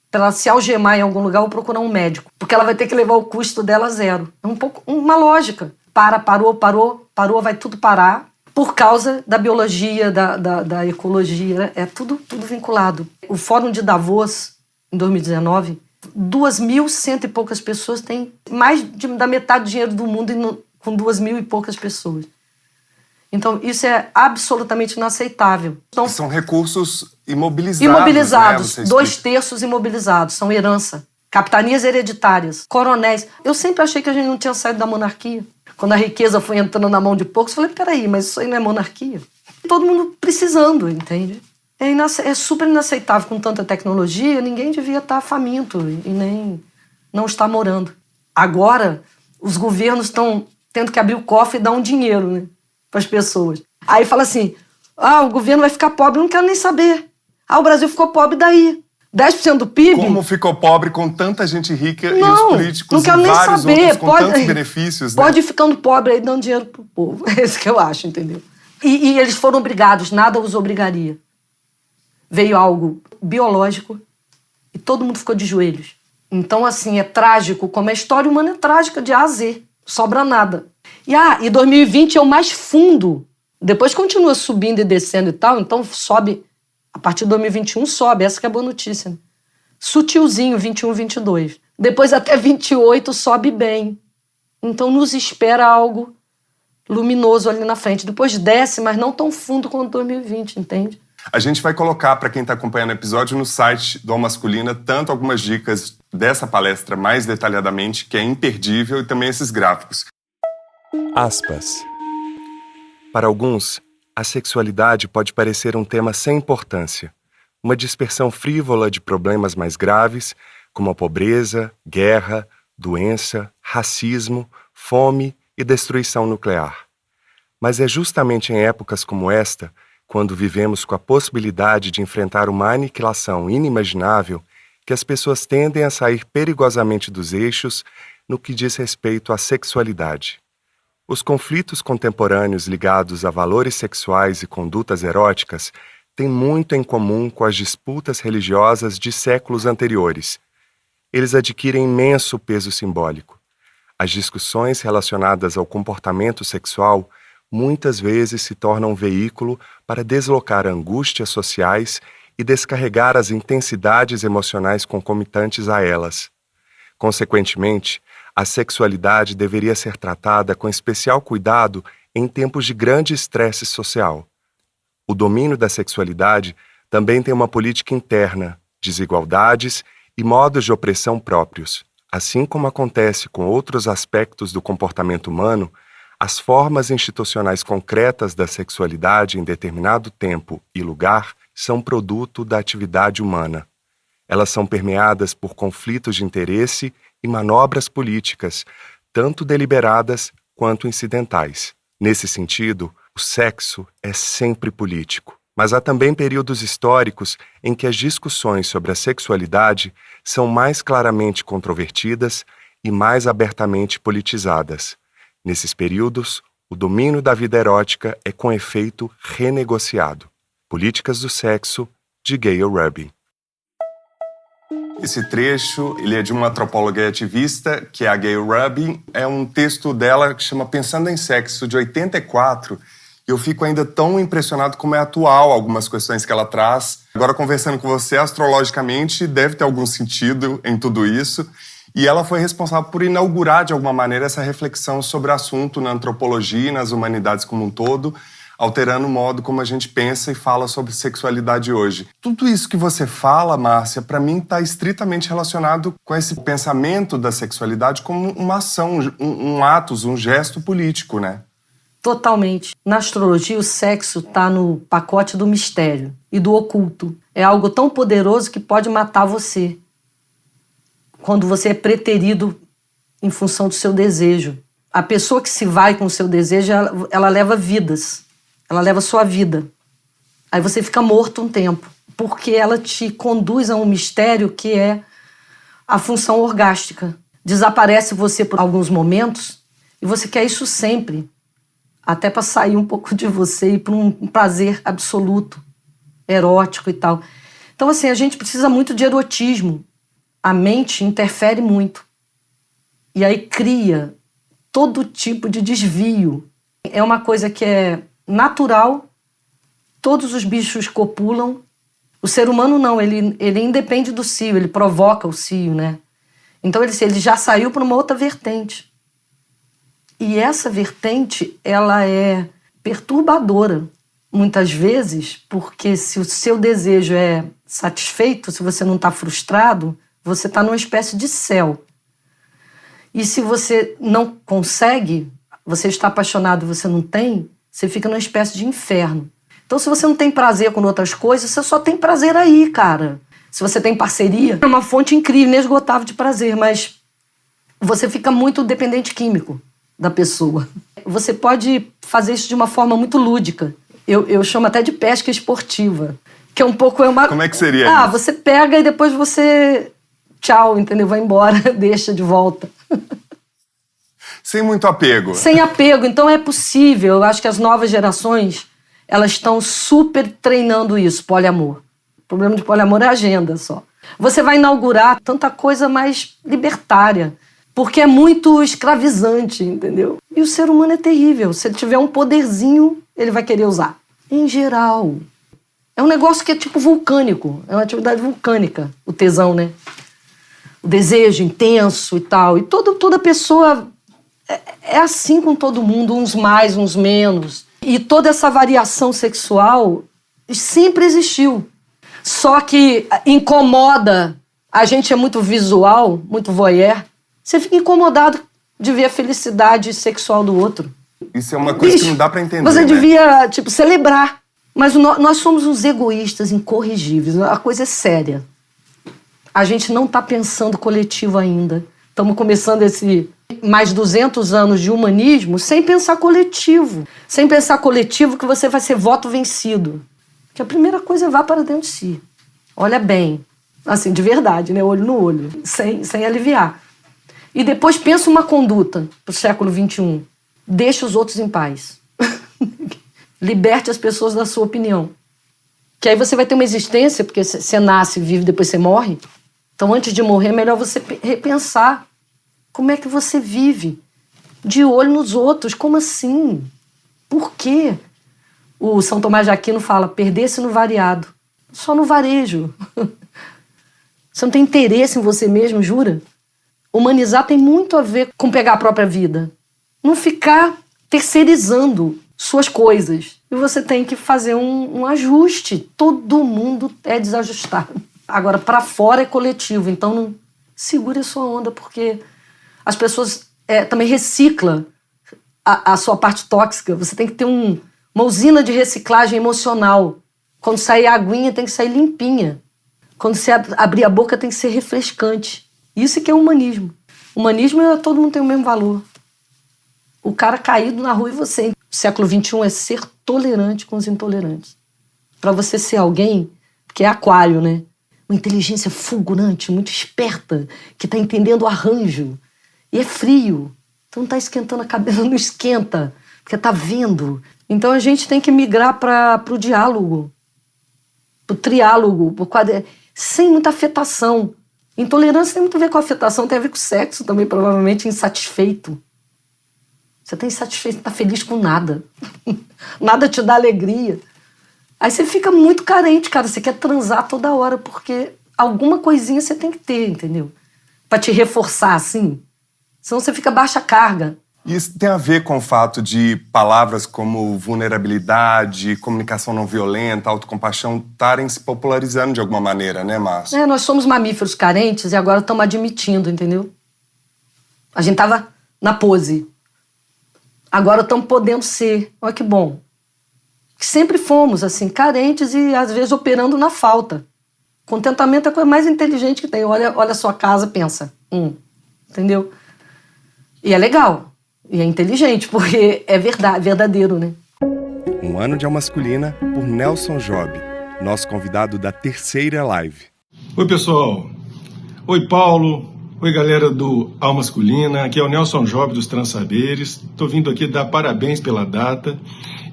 para ela se algemar em algum lugar ou procurar um médico. Porque ela vai ter que levar o custo dela a zero. É um pouco uma lógica. Parou, vai tudo parar por causa da biologia, da ecologia. Né? É tudo vinculado. O Fórum de Davos, em 2019, 2.100 e poucas pessoas têm mais da metade do dinheiro do mundo com 2.000 e poucas pessoas. Então, isso é absolutamente inaceitável. Então, são recursos imobilizados. Imobilizados, né? 2/3 imobilizados, são herança. Capitanias hereditárias, coronéis. Eu sempre achei que a gente não tinha saído da monarquia. Quando a riqueza foi entrando na mão de poucos, eu falei, peraí, mas isso aí não é monarquia? Todo mundo precisando, entende? É super inaceitável com tanta tecnologia, ninguém devia estar faminto e nem não estar morando. Agora, os governos estão tendo que abrir o cofre e dar um dinheiro, né, para as pessoas. Aí fala assim, o governo vai ficar pobre, eu não quero nem saber. O Brasil ficou pobre daí. 10% do PIB... Como ficou pobre com tanta gente rica não, e os políticos não quero e nem vários saber. outros com tantos benefícios, né? Pode ir ficando pobre aí, dando dinheiro pro povo. É isso que eu acho, entendeu? E eles foram obrigados, nada os obrigaria. Veio algo biológico e todo mundo ficou de joelhos. Então, assim, é trágico, como a história humana é trágica, de A a Z. Sobra nada. E 2020 é o mais fundo. Depois continua subindo e descendo e tal, então sobe... A partir de 2021 sobe, essa que é a boa notícia. Né? Sutilzinho, 21, 22. Depois até 28 sobe bem. Então nos espera algo luminoso ali na frente. Depois desce, mas não tão fundo quanto 2020, entende? A gente vai colocar, para quem está acompanhando o episódio, no site do Alma Masculina, tanto algumas dicas dessa palestra mais detalhadamente, que é imperdível, e também esses gráficos. Aspas. Para alguns, a sexualidade pode parecer um tema sem importância, uma dispersão frívola de problemas mais graves, como a pobreza, guerra, doença, racismo, fome e destruição nuclear. Mas é justamente em épocas como esta, quando vivemos com a possibilidade de enfrentar uma aniquilação inimaginável, que as pessoas tendem a sair perigosamente dos eixos no que diz respeito à sexualidade. Os conflitos contemporâneos ligados a valores sexuais e condutas eróticas têm muito em comum com as disputas religiosas de séculos anteriores. Eles adquirem imenso peso simbólico. As discussões relacionadas ao comportamento sexual muitas vezes se tornam um veículo para deslocar angústias sociais e descarregar as intensidades emocionais concomitantes a elas. Consequentemente, a sexualidade deveria ser tratada com especial cuidado em tempos de grande estresse social. O domínio da sexualidade também tem uma política interna, desigualdades e modos de opressão próprios. Assim como acontece com outros aspectos do comportamento humano, As formas institucionais concretas da sexualidade em determinado tempo e lugar são produto da atividade humana. Elas são permeadas por conflitos de interesse e manobras políticas, tanto deliberadas quanto incidentais. Nesse sentido, o sexo é sempre político. Mas há também períodos históricos em que as discussões sobre a sexualidade são mais claramente controvertidas e mais abertamente politizadas. Nesses períodos, o domínio da vida erótica é com efeito renegociado. Políticas do Sexo, de Gayle Rubin. Esse trecho ele é de uma antropóloga e ativista, que é a Gayle Rubin. É um texto dela que chama Pensando em Sexo, de 84. E eu fico ainda tão impressionado como é atual algumas questões que ela traz. Agora, conversando com você, astrologicamente, deve ter algum sentido em tudo isso. E ela foi responsável por inaugurar, de alguma maneira, essa reflexão sobre o assunto na antropologia e nas humanidades como um todo, alterando o modo como a gente pensa e fala sobre sexualidade hoje. Tudo isso que você fala, Márcia, para mim está estritamente relacionado com esse pensamento da sexualidade como uma ação, um ato, um gesto político, né? Totalmente. Na astrologia, o sexo está no pacote do mistério e do oculto. É algo tão poderoso que pode matar você quando você é preterido em função do seu desejo. A pessoa que se vai com o seu desejo, ela leva vidas. Ela leva sua vida. Aí você fica morto um tempo, porque ela te conduz a um mistério que é a função orgástica. Desaparece você por alguns momentos e você quer isso sempre, até para sair um pouco de você e para um prazer absoluto, erótico e tal. Então, assim, a gente precisa muito de erotismo. A mente interfere muito. E aí cria todo tipo de desvio. É uma coisa que é natural, todos os bichos copulam. O ser humano não, ele independe do cio, ele provoca o cio, né? Então ele já saiu para uma outra vertente. E essa vertente, ela é perturbadora, muitas vezes, porque se o seu desejo é satisfeito, se você não está frustrado, você está numa espécie de céu. E se você não consegue, você está apaixonado e você não tem, você fica numa espécie de inferno. Então, se você não tem prazer com outras coisas, você só tem prazer aí, cara. Se você tem parceria, é uma fonte incrível, inesgotável de prazer, mas você fica muito dependente químico da pessoa. Você pode fazer isso de uma forma muito lúdica. Eu chamo até de pesca esportiva, que é um pouco... Como é que seria isso? Você pega e depois você... Tchau, entendeu? Vai embora, deixa de volta. Sem muito apego. Sem apego. Então é possível. Eu acho que as novas gerações, elas estão super treinando isso, poliamor. O problema de poliamor é a agenda só. Você vai inaugurar tanta coisa mais libertária, porque é muito escravizante, entendeu? E o ser humano é terrível. Se ele tiver um poderzinho, ele vai querer usar. Em geral. É um negócio que é tipo vulcânico. É uma atividade vulcânica, o tesão, né? O desejo intenso e tal. E toda pessoa é assim com todo mundo, uns mais, uns menos. E toda essa variação sexual sempre existiu. Só que incomoda, a gente é muito visual, muito voyeur. Você fica incomodado de ver a felicidade sexual do outro. Isso é uma coisa que não dá pra entender, Você né? devia, celebrar. Mas nós somos uns egoístas incorrigíveis. A coisa é séria. A gente não está pensando coletivo ainda. Estamos começando esse mais 200 anos de humanismo sem pensar coletivo. Sem pensar coletivo que você vai ser voto vencido. Porque a primeira coisa é vá para dentro de si. Olha bem. Assim, de verdade, né? Olho no olho. Sem aliviar. E depois pensa uma conduta para o século XXI. Deixe os outros em paz. Liberte as pessoas da sua opinião. Que aí você vai ter uma existência, porque você nasce, vive, depois você morre. Então, antes de morrer, é melhor você repensar como é que você vive. De olho nos outros. Como assim? Por quê? O São Tomás de Aquino fala, perder-se no variado. Só no varejo. Você não tem interesse em você mesmo, jura? Humanizar tem muito a ver com pegar a própria vida. Não ficar terceirizando suas coisas. E você tem que fazer um ajuste. Todo mundo é desajustado. Agora, para fora é coletivo. Então, não segure a sua onda, porque as pessoas também reciclam. a sua parte tóxica. Você tem que ter uma usina de reciclagem emocional. Quando sair a aguinha, tem que sair limpinha. Quando você abrir a boca, tem que ser refrescante. Isso que é humanismo. Humanismo é todo mundo tem o mesmo valor. O cara caído na rua e você. O século XXI é ser tolerante com os intolerantes. Para você ser alguém, que é aquário, né? Uma inteligência fulgurante, muito esperta, que tá entendendo o arranjo. E é frio. Então tá esquentando a cabeça, não esquenta, porque tá vendo. Então a gente tem que migrar para o diálogo, pro triálogo, sem muita afetação. Intolerância tem muito a ver com afetação, tem a ver com sexo também, provavelmente insatisfeito. Você tá insatisfeito, não tá feliz com nada. Nada te dá alegria. Aí você fica muito carente, cara. Você quer transar toda hora, porque alguma coisinha você tem que ter, entendeu? Pra te reforçar, assim. Senão você fica baixa carga. Isso tem a ver com o fato de palavras como vulnerabilidade, comunicação não violenta, autocompaixão estarem se popularizando de alguma maneira, né, Márcio? Nós somos mamíferos carentes e agora estamos admitindo, entendeu? A gente tava na pose. Agora estamos podendo ser. Olha que bom. Sempre fomos, assim, carentes e às vezes operando na falta. Contentamento é a coisa mais inteligente que tem. Olha a sua casa, pensa. Entendeu? E é legal. E é inteligente, porque é verdade, verdadeiro, né? Um ano de Alma Masculina por Nelson Job, nosso convidado da terceira live. Oi, pessoal. Oi, Paulo. Oi, galera do Alma Masculina. Aqui é o Nelson Job dos Transaberes. Estou vindo aqui dar parabéns pela data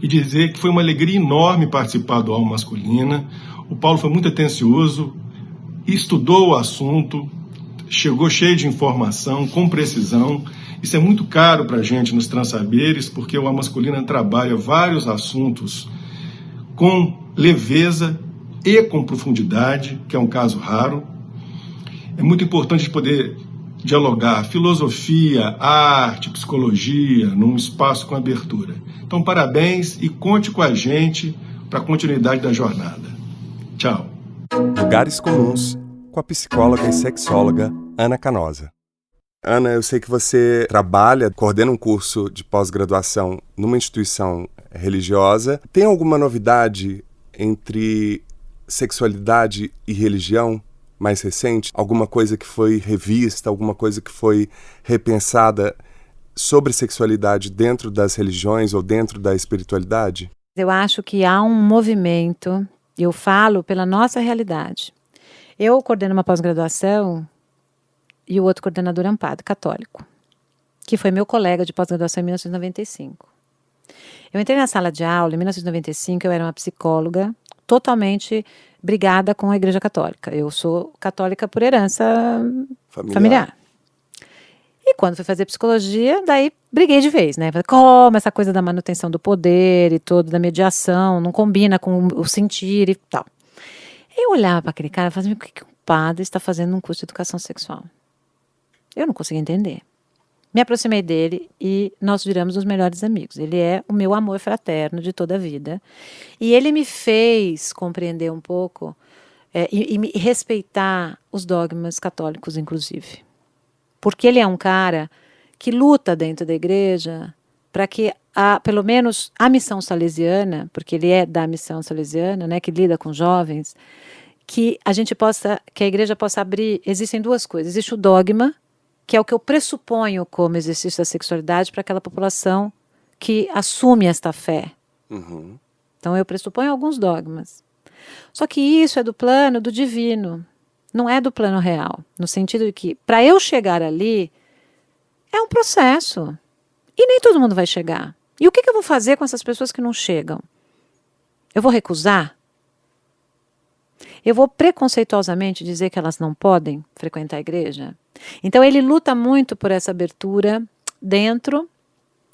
e dizer que foi uma alegria enorme participar do Alma Masculina. O Paulo foi muito atencioso, estudou o assunto, chegou cheio de informação, com precisão. Isso é muito caro para a gente nos Transaberes, porque o Alma Masculina trabalha vários assuntos com leveza e com profundidade, que é um caso raro. É muito importante poder dialogar filosofia, arte, psicologia, num espaço com abertura. Então, parabéns e conte com a gente para a continuidade da jornada. Tchau. Lugares Comuns, com a psicóloga e sexóloga Ana Canosa. Ana, eu sei que você coordena um curso de pós-graduação numa instituição religiosa. Tem alguma novidade entre sexualidade e religião mais recente? Alguma coisa que foi revista, alguma coisa que foi repensada sobre sexualidade dentro das religiões ou dentro da espiritualidade? Eu acho que há um movimento, eu falo pela nossa realidade. Eu coordeno uma pós-graduação e o outro coordenador é um padre católico, que foi meu colega de pós-graduação em 1995. Eu entrei na sala de aula em 1995, eu era uma psicóloga totalmente brigada com a Igreja Católica. Eu sou católica por herança familiar. E quando fui fazer psicologia, daí briguei de vez, né? Como essa coisa da manutenção do poder e toda da mediação não combina com o sentir e tal. Eu olhava para aquele cara e falava, o que um padre está fazendo num curso de educação sexual? Eu não conseguia entender. Me aproximei dele e nós viramos os melhores amigos. Ele é o meu amor fraterno de toda a vida. E ele me fez compreender um pouco e respeitar os dogmas católicos, inclusive. Porque ele é um cara que luta dentro da igreja para que, pelo menos, a missão salesiana, porque ele é da missão salesiana, né, que lida com jovens, que a igreja possa abrir. Existem duas coisas. Existe o dogma, que é o que eu pressuponho como exercício da sexualidade para aquela população que assume esta fé. Uhum. Então eu pressuponho alguns dogmas. Só que isso é do plano do divino, não é do plano real, no sentido de que para eu chegar ali é um processo e nem todo mundo vai chegar. E o que eu vou fazer com essas pessoas que não chegam? Eu vou recusar? Eu vou preconceituosamente dizer que elas não podem frequentar a igreja? Então ele luta muito por essa abertura dentro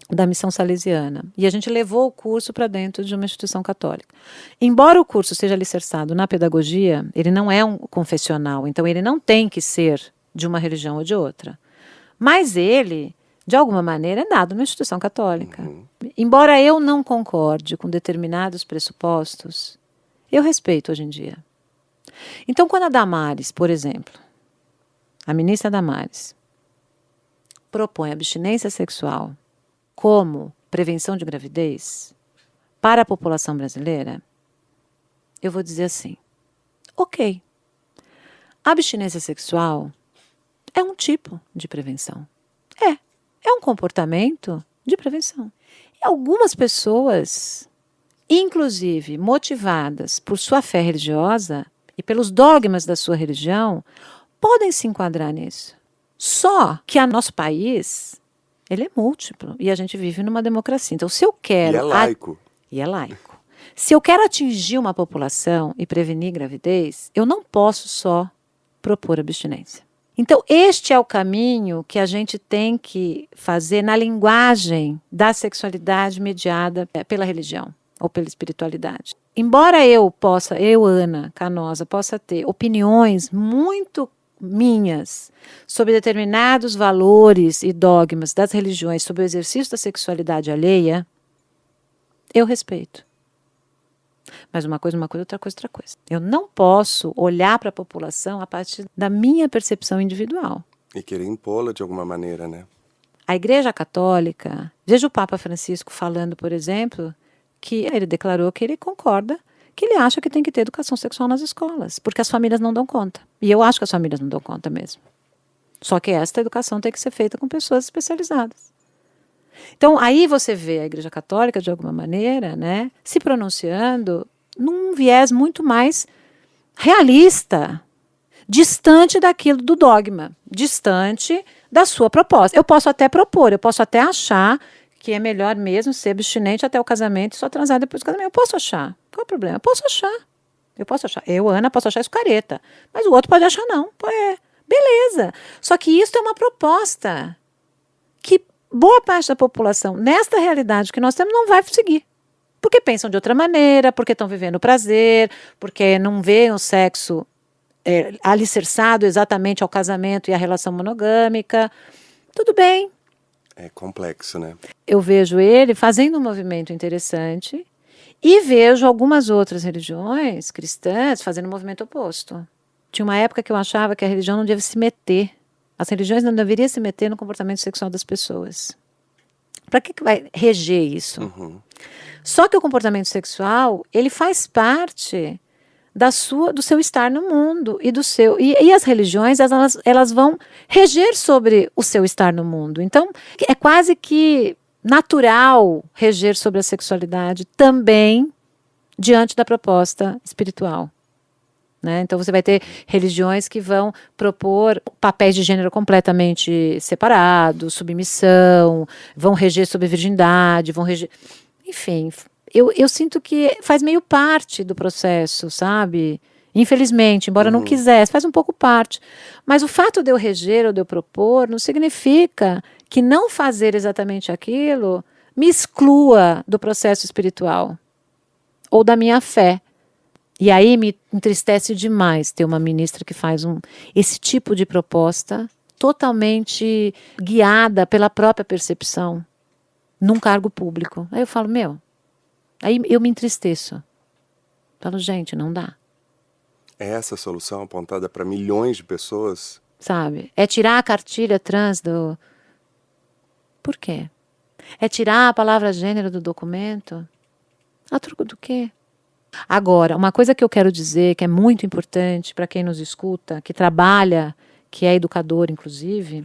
da missão salesiana. E a gente levou o curso para dentro de uma instituição católica. Embora o curso seja alicerçado na pedagogia, ele não é um confessional, então ele não tem que ser de uma religião ou de outra. Mas ele, de alguma maneira, é dado numa instituição católica. Uhum. Embora eu não concorde com determinados pressupostos, eu respeito hoje em dia. Então, quando a Damares, por exemplo, a ministra Damares, propõe abstinência sexual como prevenção de gravidez para a população brasileira, eu vou dizer assim, ok, a abstinência sexual é um tipo de prevenção. É um comportamento de prevenção. E algumas pessoas, inclusive motivadas por sua fé religiosa e pelos dogmas da sua religião, podem se enquadrar nisso. Só que o nosso país, ele é múltiplo e a gente vive numa democracia. Então, se eu quero... E é laico. E é laico. Se eu quero atingir uma população e prevenir gravidez, eu não posso só propor abstinência. Então, este é o caminho que a gente tem que fazer na linguagem da sexualidade mediada pela religião ou pela espiritualidade. Embora eu, Ana Canosa, possa ter opiniões muito minhas sobre determinados valores e dogmas das religiões sobre o exercício da sexualidade alheia, eu respeito. Mas uma coisa, outra coisa. Eu não posso olhar para a população a partir da minha percepção individual. E querer impô-la de alguma maneira, né? A Igreja Católica, veja o Papa Francisco falando, por exemplo, que ele declarou que ele concorda, que ele acha que tem que ter educação sexual nas escolas, porque as famílias não dão conta. E eu acho que as famílias não dão conta mesmo. Só que esta educação tem que ser feita com pessoas especializadas. Então, aí você vê a Igreja Católica, de alguma maneira, né, se pronunciando num viés muito mais realista, distante daquilo do dogma, distante da sua proposta. Eu posso até propor, eu posso até achar que é melhor mesmo ser abstinente até o casamento e só transar depois do casamento. Eu posso achar. Qual é o problema? Eu posso achar. Eu, Ana, posso achar isso careta. Mas o outro pode achar não. Beleza. Só que isso é uma proposta que boa parte da população, nesta realidade que nós temos, não vai seguir. Porque pensam de outra maneira, porque estão vivendo o prazer, porque não veem o sexo alicerçado exatamente ao casamento e à relação monogâmica. Tudo bem. É complexo, né? Eu vejo ele fazendo um movimento interessante e vejo algumas outras religiões cristãs fazendo um movimento oposto. Tinha uma época que eu achava que a religião não devia se meter. As religiões não deveriam se meter no comportamento sexual das pessoas. Para que vai reger isso? Uhum. Só que o comportamento sexual, ele faz parte do seu estar no mundo e do seu... E as religiões, elas vão reger sobre o seu estar no mundo. Então, é quase que natural reger sobre a sexualidade também diante da proposta espiritual. Né? Então você vai ter religiões que vão propor papéis de gênero completamente separados, submissão, vão reger sobre virgindade, vão reger... Enfim, eu sinto que faz meio parte do processo, sabe? Infelizmente, embora não quisesse, faz um pouco parte. Mas o fato de eu reger ou de eu propor não significa que não fazer exatamente aquilo me exclua do processo espiritual ou da minha fé. E aí me entristece demais ter uma ministra que faz esse tipo de proposta totalmente guiada pela própria percepção num cargo público. Aí eu falo, aí eu me entristeço. Falo, gente, não dá. É essa a solução apontada para milhões de pessoas? Sabe? É tirar a cartilha trans do... Por quê? É tirar a palavra gênero do documento? A troco do quê? Agora, uma coisa que eu quero dizer que é muito importante para quem nos escuta, que trabalha, que é educador, inclusive,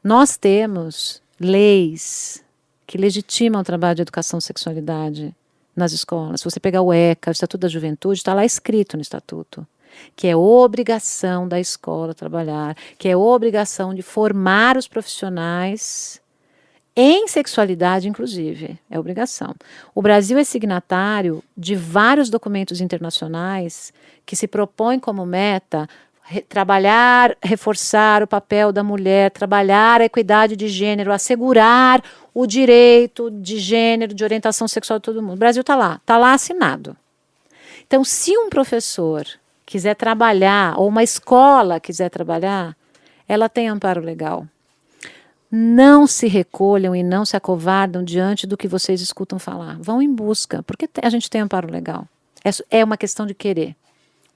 nós temos leis que legitimam o trabalho de educação e sexualidade nas escolas. Se você pegar o ECA, o Estatuto da Juventude, está lá escrito no Estatuto, que é obrigação da escola trabalhar, que é obrigação de formar os profissionais em sexualidade, inclusive, é obrigação. O Brasil é signatário de vários documentos internacionais que se propõem como meta trabalhar, reforçar o papel da mulher, trabalhar a equidade de gênero, assegurar o direito de gênero, de orientação sexual de todo mundo. O Brasil está lá assinado. Então, se um professor quiser trabalhar, ou uma escola quiser trabalhar, ela tem amparo legal. Não se recolham e não se acovardam diante do que vocês escutam falar. Vão em busca, porque a gente tem amparo legal. É uma questão de querer.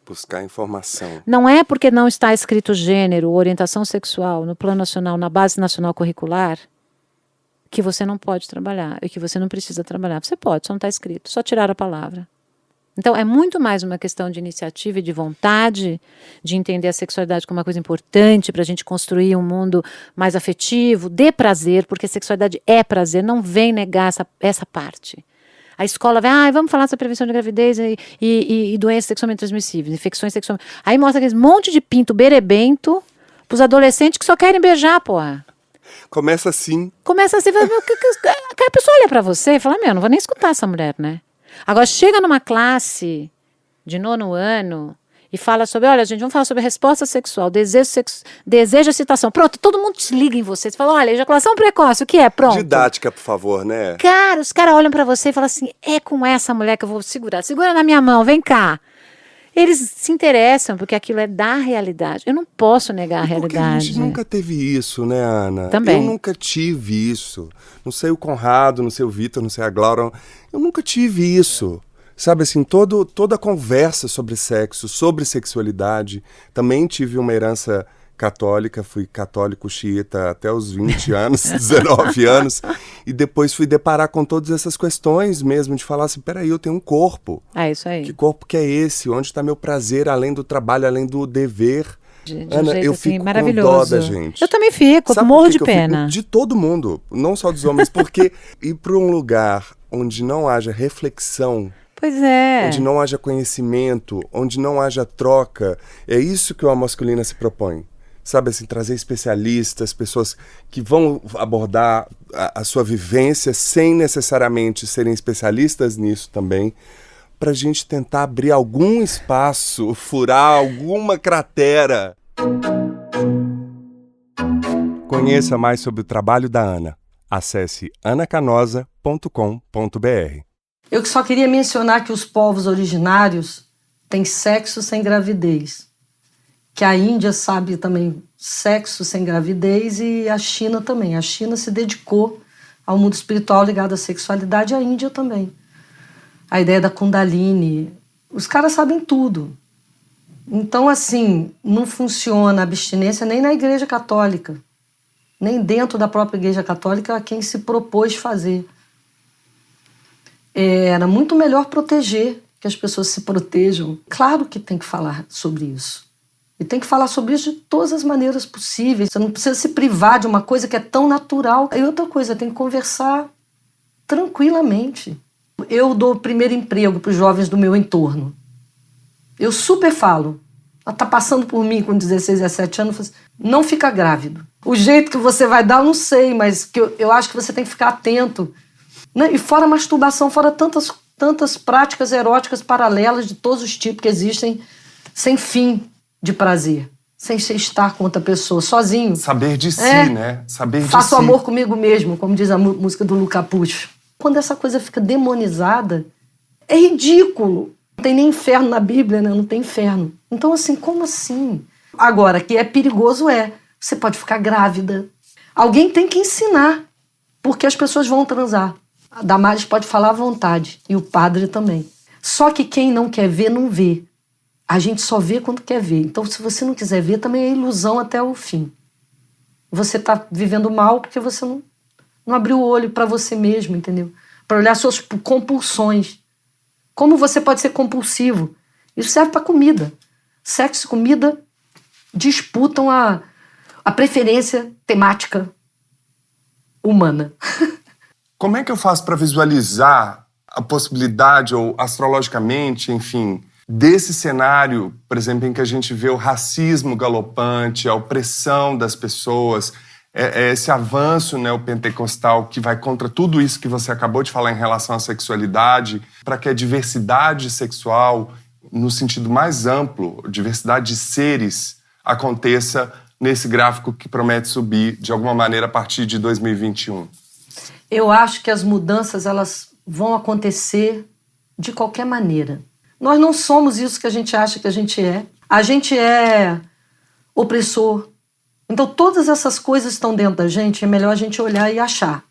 Buscar informação. Não é porque não está escrito gênero, orientação sexual no Plano Nacional, na Base Nacional Curricular, que você não pode trabalhar e que você não precisa trabalhar. Você pode, só não está escrito, só tirar a palavra. Então, é muito mais uma questão de iniciativa e de vontade, de entender a sexualidade como uma coisa importante para a gente construir um mundo mais afetivo, de prazer, porque a sexualidade é prazer, não vem negar essa parte. A escola vai, vamos falar sobre prevenção de gravidez e doenças sexualmente transmissíveis, infecções sexualmente... Aí mostra aquele monte de pinto berebento para os adolescentes que só querem beijar, porra. Começa assim. A pessoa olha para você e fala, não vou nem escutar essa mulher, né? Agora, chega numa classe de 9º ano e fala sobre, olha, gente, vamos falar sobre resposta sexual, desejo, excitação. Pronto, todo mundo se liga em você. Você fala, olha, ejaculação precoce, o que é? Pronto. Didática, por favor, né? Cara, os caras olham pra você e falam assim, é com essa mulher que eu vou segurar. Segura na minha mão, vem cá. Eles se interessam porque aquilo é da realidade. Eu não posso negar a realidade. Porque a gente nunca teve isso, né, Ana? Também. Eu nunca tive isso. Não sei o Conrado, não sei o Vitor, não sei a Glaura. Eu nunca tive isso. Sabe assim, toda a conversa sobre sexo, sobre sexualidade. Também tive uma herança católica, fui católico xiita até os 20 anos, 19 anos. E depois fui deparar com todas essas questões mesmo, de falar assim, peraí, eu tenho um corpo. É isso aí. Que corpo que é esse? Onde está meu prazer, além do trabalho, além do dever? De Ana, um jeito eu assim, fico maravilhoso. com dó da gente. Eu também fico, Sabe morro por que de que eu fico? pena. De todo mundo, não só dos homens, porque ir para um lugar onde não haja reflexão, Pois é. onde não haja conhecimento, onde não haja troca, é isso que o Alma Masculina se propõe. Sabe assim, trazer especialistas, pessoas que vão abordar a sua vivência sem necessariamente serem especialistas nisso também, para a gente tentar abrir algum espaço, furar alguma cratera. Conheça mais sobre o trabalho da Ana. Acesse anacanosa.com.br. Eu só queria mencionar que os povos originários têm sexo sem gravidez. Que a Índia sabe também sexo sem gravidez e a China também. A China se dedicou ao mundo espiritual ligado à sexualidade e a Índia também. A ideia da Kundalini. Os caras sabem tudo. Então, assim, não funciona a abstinência nem na Igreja Católica, nem dentro da própria Igreja Católica a quem se propôs fazer. Era muito melhor proteger, que as pessoas se protejam. Claro que tem que falar sobre isso. E tem que falar sobre isso de todas as maneiras possíveis. Você não precisa se privar de uma coisa que é tão natural. E outra coisa, tem que conversar tranquilamente. Eu dou o primeiro emprego para os jovens do meu entorno. Eu super falo. Ela está passando por mim com 16, 17 anos, assim, não fica grávido. O jeito que você vai dar, eu não sei, mas que eu acho que você tem que ficar atento. Né? E fora a masturbação, fora tantas práticas eróticas paralelas de todos os tipos que existem, sem fim de prazer, sem estar com outra pessoa, sozinho. Saber de si, né? Saber de si. Faço amor comigo mesmo, como diz a música do Luca Pucci. Quando essa coisa fica demonizada, é ridículo. Não tem nem inferno na Bíblia, né? Não tem inferno. Então, assim, como assim? Agora, que é perigoso você pode ficar grávida. Alguém tem que ensinar, porque as pessoas vão transar. A Damares pode falar à vontade, e o padre também. Só que quem não quer ver, não vê. A gente só vê quando quer ver. Então, se você não quiser ver, também é ilusão até o fim. Você está vivendo mal porque você não abriu o olho para você mesmo, entendeu? Para olhar suas compulsões. Como você pode ser compulsivo? Isso serve para comida. Sexo e comida disputam a preferência temática humana. Como é que eu faço para visualizar a possibilidade, ou astrologicamente, enfim, desse cenário, por exemplo, em que a gente vê o racismo galopante, a opressão das pessoas, esse avanço neopentecostal que vai contra tudo isso que você acabou de falar em relação à sexualidade, para que a diversidade sexual, no sentido mais amplo, diversidade de seres, aconteça nesse gráfico que promete subir de alguma maneira a partir de 2021? Eu acho que as mudanças elas vão acontecer de qualquer maneira. Nós não somos isso que a gente acha que a gente é. A gente é opressor. Então, todas essas coisas estão dentro da gente, é melhor a gente olhar e achar.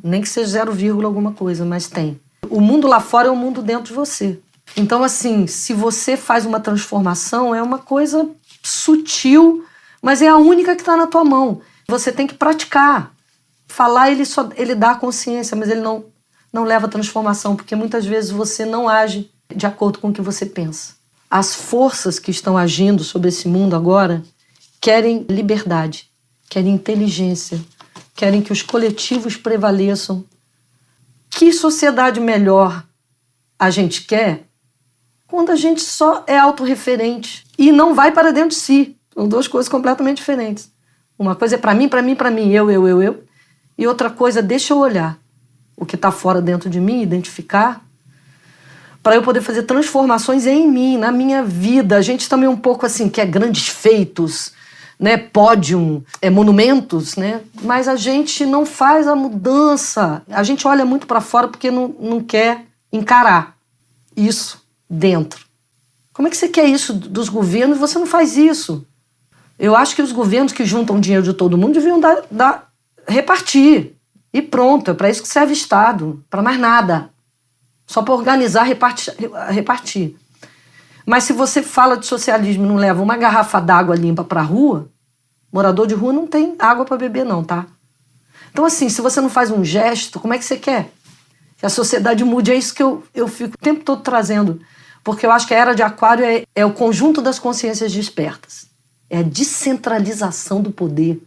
Nem que seja 0, alguma coisa, mas tem. O mundo lá fora é o mundo dentro de você. Então, assim, se você faz uma transformação, é uma coisa sutil, mas é a única que está na tua mão. Você tem que praticar. Falar, ele dá a consciência, mas ele não leva a transformação, porque muitas vezes você não age de acordo com o que você pensa. As forças que estão agindo sobre esse mundo agora querem liberdade, querem inteligência, querem que os coletivos prevaleçam. Que sociedade melhor a gente quer quando a gente só é autorreferente e não vai para dentro de si? São duas coisas completamente diferentes. Uma coisa é para mim, eu. E outra coisa, deixa eu olhar o que está fora dentro de mim, identificar, para eu poder fazer transformações em mim, na minha vida. A gente também um pouco assim, quer grandes feitos, né, pódium, monumentos, né? Mas a gente não faz a mudança. A gente olha muito para fora porque não quer encarar isso dentro. Como é que você quer isso dos governos e você não faz isso? Eu acho que os governos que juntam dinheiro de todo mundo deviam repartir. E pronto, é para isso que serve o Estado, para mais nada. Só para organizar, repartir. Mas se você fala de socialismo e não leva uma garrafa d'água limpa para a rua, morador de rua não tem água para beber não, tá? Então assim, se você não faz um gesto, como é que você quer que a sociedade mude? É isso que eu fico o tempo todo trazendo. Porque eu acho que a Era de Aquário é o conjunto das consciências despertas. É a descentralização do poder.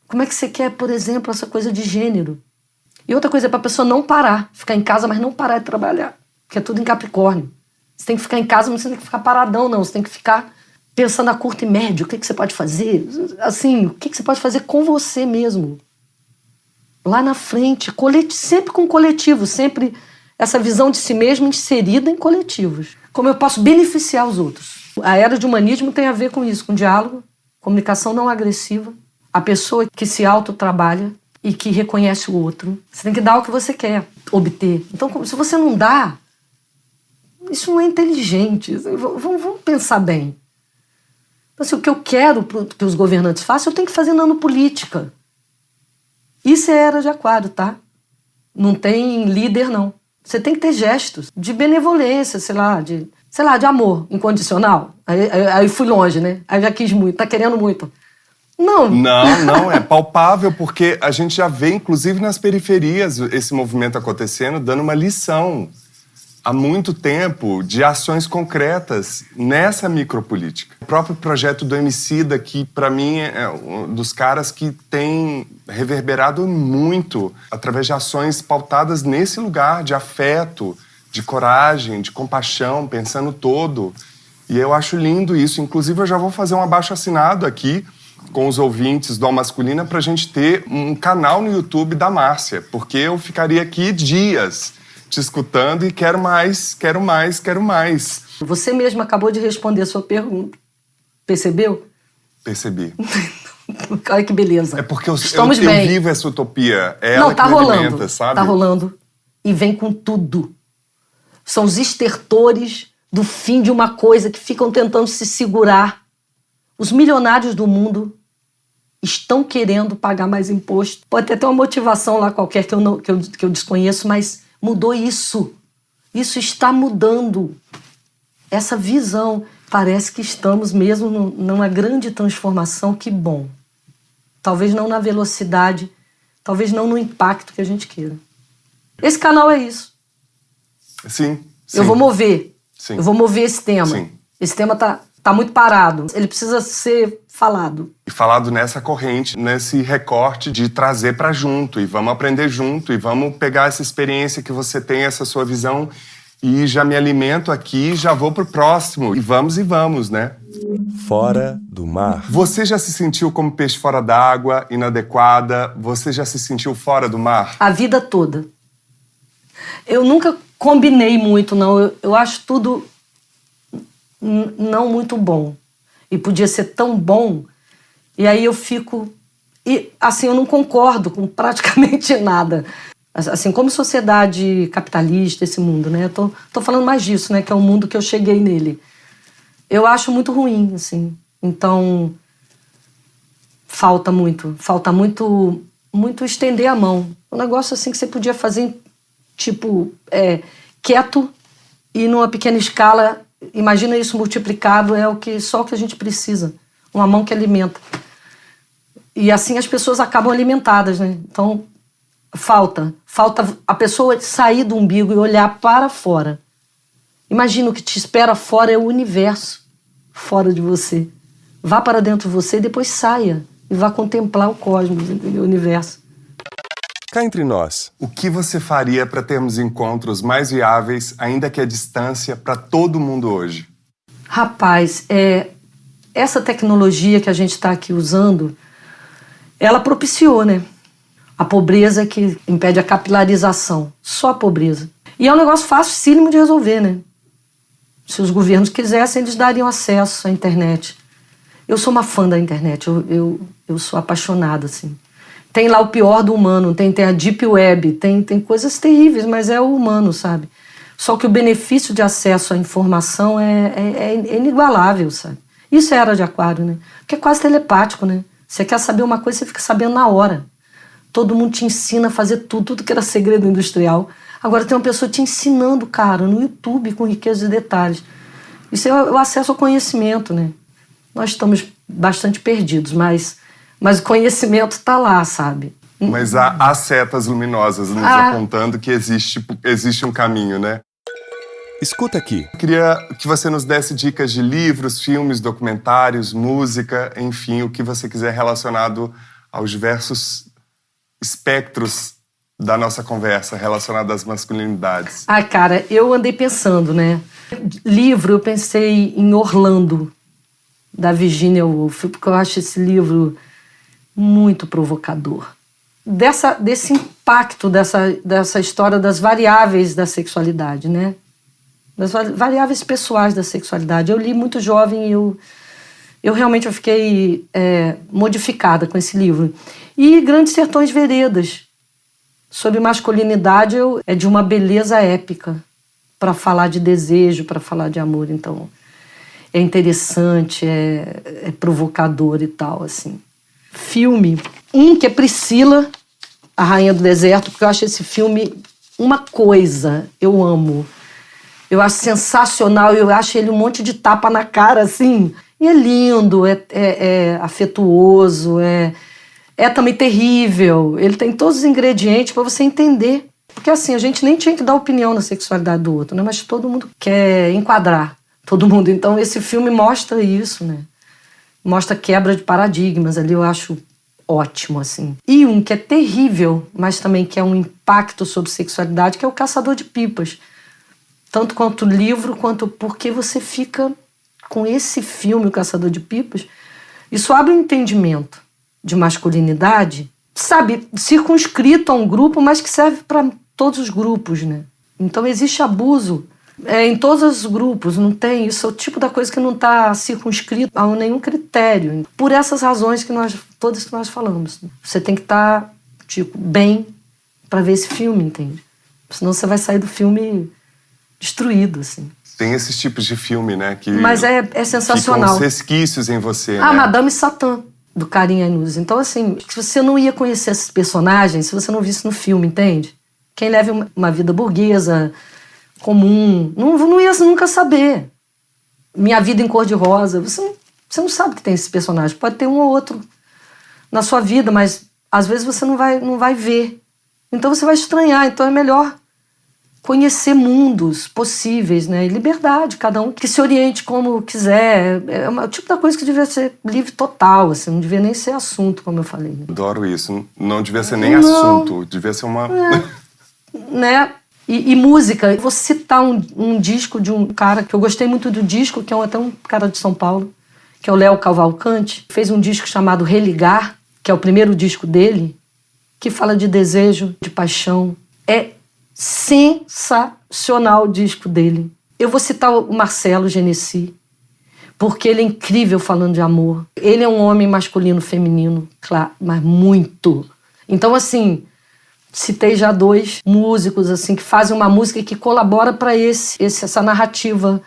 Como é que você quer, por exemplo, essa coisa de gênero? E outra coisa é para a pessoa não parar, ficar em casa, mas não parar de trabalhar, porque é tudo em Capricórnio. Você tem que ficar em casa, mas você não tem que ficar paradão, não. Você tem que ficar pensando a curto e médio, o que você pode fazer? Assim, o que você pode fazer com você mesmo? Lá na frente, sempre com coletivo, sempre essa visão de si mesmo inserida em coletivos. Como eu posso beneficiar os outros. A Era de Humanismo tem a ver com isso, com diálogo, comunicação não agressiva, a pessoa que se autotrabalha e que reconhece o outro. Você tem que dar o que você quer obter. Então, se você não dá, isso não é inteligente. Vamos pensar bem. Então, assim, o que eu quero que os governantes façam, eu tenho que fazer nanopolítica. Isso é Era de Aquário, tá? Não tem líder, não. Você tem que ter gestos de benevolência, sei lá, de amor incondicional. Aí fui longe, né? Aí já quis muito, tá querendo muito. Não, é palpável, porque a gente já vê, inclusive nas periferias, esse movimento acontecendo, dando uma lição há muito tempo de ações concretas nessa micropolítica. O próprio projeto do Emicida, que para mim é um dos caras que tem reverberado muito através de ações pautadas nesse lugar de afeto, de coragem, de compaixão, pensando todo. E eu acho lindo isso. Inclusive, eu já vou fazer um abaixo-assinado aqui com os ouvintes do Alma Masculina para a gente ter um canal no YouTube da Márcia, porque eu ficaria aqui dias te escutando e quero mais. Você mesmo acabou de responder a sua pergunta. Percebeu? Percebi. Olha que beleza. É porque eu bem. vivo essa utopia. É ela tá que me rolando, alimenta, sabe? Tá rolando. E vem com tudo. São os estertores do fim de uma coisa que ficam tentando se segurar. Os milionários do mundo estão querendo pagar mais imposto. Pode até ter uma motivação lá qualquer que eu desconheço, mas mudou isso. Isso está mudando. Essa visão. Parece que estamos mesmo numa grande transformação. Que bom. Talvez não na velocidade, talvez não no impacto que a gente queira. Esse canal é isso. Sim. Eu vou mover. Sim. Eu vou mover esse tema. Sim. Esse tema tá muito parado. Ele precisa ser falado. E falado nessa corrente, nesse recorte de trazer para junto. E vamos aprender junto. E vamos pegar essa experiência que você tem, essa sua visão. E já me alimento aqui, já vou pro próximo. E vamos, né? Fora do mar. Você já se sentiu como peixe fora d'água, inadequada? Você já se sentiu fora do mar? A vida toda. Eu nunca combinei muito, não. Eu acho tudo não muito bom. E podia ser tão bom. E aí eu fico... E, assim, eu não concordo com praticamente nada. Assim, como sociedade capitalista, esse mundo, né? Eu tô falando mais disso, né? Que é o mundo que eu cheguei nele. Eu acho muito ruim, assim. Então, falta muito estender a mão. Um negócio assim que você podia fazer, tipo, quieto e numa pequena escala. Imagina isso multiplicado, só o que a gente precisa. Uma mão que alimenta. E assim as pessoas acabam alimentadas, né? Então, Falta a pessoa sair do umbigo e olhar para fora. Imagina, o que te espera fora é o universo fora de você. Vá para dentro de você e depois saia. E vá contemplar o cosmos, entendeu? O universo. Cá entre nós, o que você faria para termos encontros mais viáveis, ainda que à distância, para todo mundo hoje? Rapaz, essa tecnologia que a gente está aqui usando, ela propiciou, né? A pobreza que impede a capilarização. Só a pobreza. E é um negócio facílimo de resolver, né? Se os governos quisessem, eles dariam acesso à internet. Eu sou uma fã da internet, eu sou apaixonada, assim. Tem lá o pior do humano, tem a Deep Web, tem coisas terríveis, mas é o humano, sabe? Só que o benefício de acesso à informação é inigualável, sabe? Isso é Era de Aquário, né? Porque é quase telepático, né? Você quer saber uma coisa, você fica sabendo na hora. Todo mundo te ensina a fazer tudo que era segredo industrial. Agora tem uma pessoa te ensinando, cara, no YouTube, com riqueza de detalhes. Isso é o acesso ao conhecimento, né? Nós estamos bastante perdidos, mas o conhecimento está lá, sabe? Mas há setas luminosas nos apontando que existe um caminho, né? Escuta aqui. Eu queria que você nos desse dicas de livros, filmes, documentários, música, enfim, o que você quiser relacionado aos diversos espectros da nossa conversa relacionada às masculinidades. Cara, eu andei pensando, né? Livro, eu pensei em Orlando, da Virginia Woolf, porque eu acho esse livro muito provocador. Desse impacto dessa história das variáveis da sexualidade, né? Das variáveis pessoais da sexualidade. Eu li muito jovem e eu realmente fiquei modificada com esse livro. E Grandes Sertões Veredas, sobre masculinidade, é de uma beleza épica para falar de desejo, para falar de amor. Então, é interessante, é provocador e tal, assim. Filme, que é Priscila, a Rainha do Deserto, porque eu acho esse filme uma coisa, eu amo. Eu acho sensacional, eu acho ele um monte de tapa na cara, assim. E é lindo, é afetuoso, é também terrível. Ele tem todos os ingredientes para você entender. Porque assim, a gente nem tinha que dar opinião na sexualidade do outro, né? Mas todo mundo quer enquadrar todo mundo. Então esse filme mostra isso, né? Mostra quebra de paradigmas ali, eu acho ótimo, assim. E que é terrível, mas também que é um impacto sobre sexualidade, que é O Caçador de Pipas. Tanto quanto o livro, quanto porque você fica com esse filme, O Caçador de Pipas, isso abre um entendimento de masculinidade, sabe, circunscrito a um grupo, mas que serve para todos os grupos, né? Então existe abuso em todos os grupos, não tem isso, é o tipo da coisa que não está circunscrito a nenhum critério. Por essas razões todas que nós falamos. Você tem que estar, bem para ver esse filme, entende? Senão você vai sair do filme destruído, assim. Tem esses tipos de filme, né? Mas é sensacional. Ficam resquícios em você, né? Madame Satã, do Karim Ainuz. Então, assim, você não ia conhecer esses personagens se você não visse no filme, entende? Quem leva uma vida burguesa, comum, não ia nunca saber. Minha Vida em Cor-de-Rosa, você não sabe que tem esse personagem. Pode ter um ou outro na sua vida, mas às vezes você não vai ver. Então você vai estranhar. Então é melhor conhecer mundos possíveis, né? E liberdade, cada um que se oriente como quiser. É o tipo da coisa que devia ser livre total, assim, não devia nem ser assunto, como eu falei. Adoro isso. Não devia ser nem assunto, devia ser uma... né? E música, vou citar um disco de um cara que eu gostei muito do disco, que é até um cara de São Paulo, que é o Léo Cavalcante, fez um disco chamado Religar, que é o primeiro disco dele, que fala de desejo, de paixão. É sensacional o disco dele. Eu vou citar o Marcelo Genesi, porque ele é incrível falando de amor. Ele é um homem masculino, feminino, claro, mas muito. Então, assim, citei já 2 músicos assim que fazem uma música que colabora para essa narrativa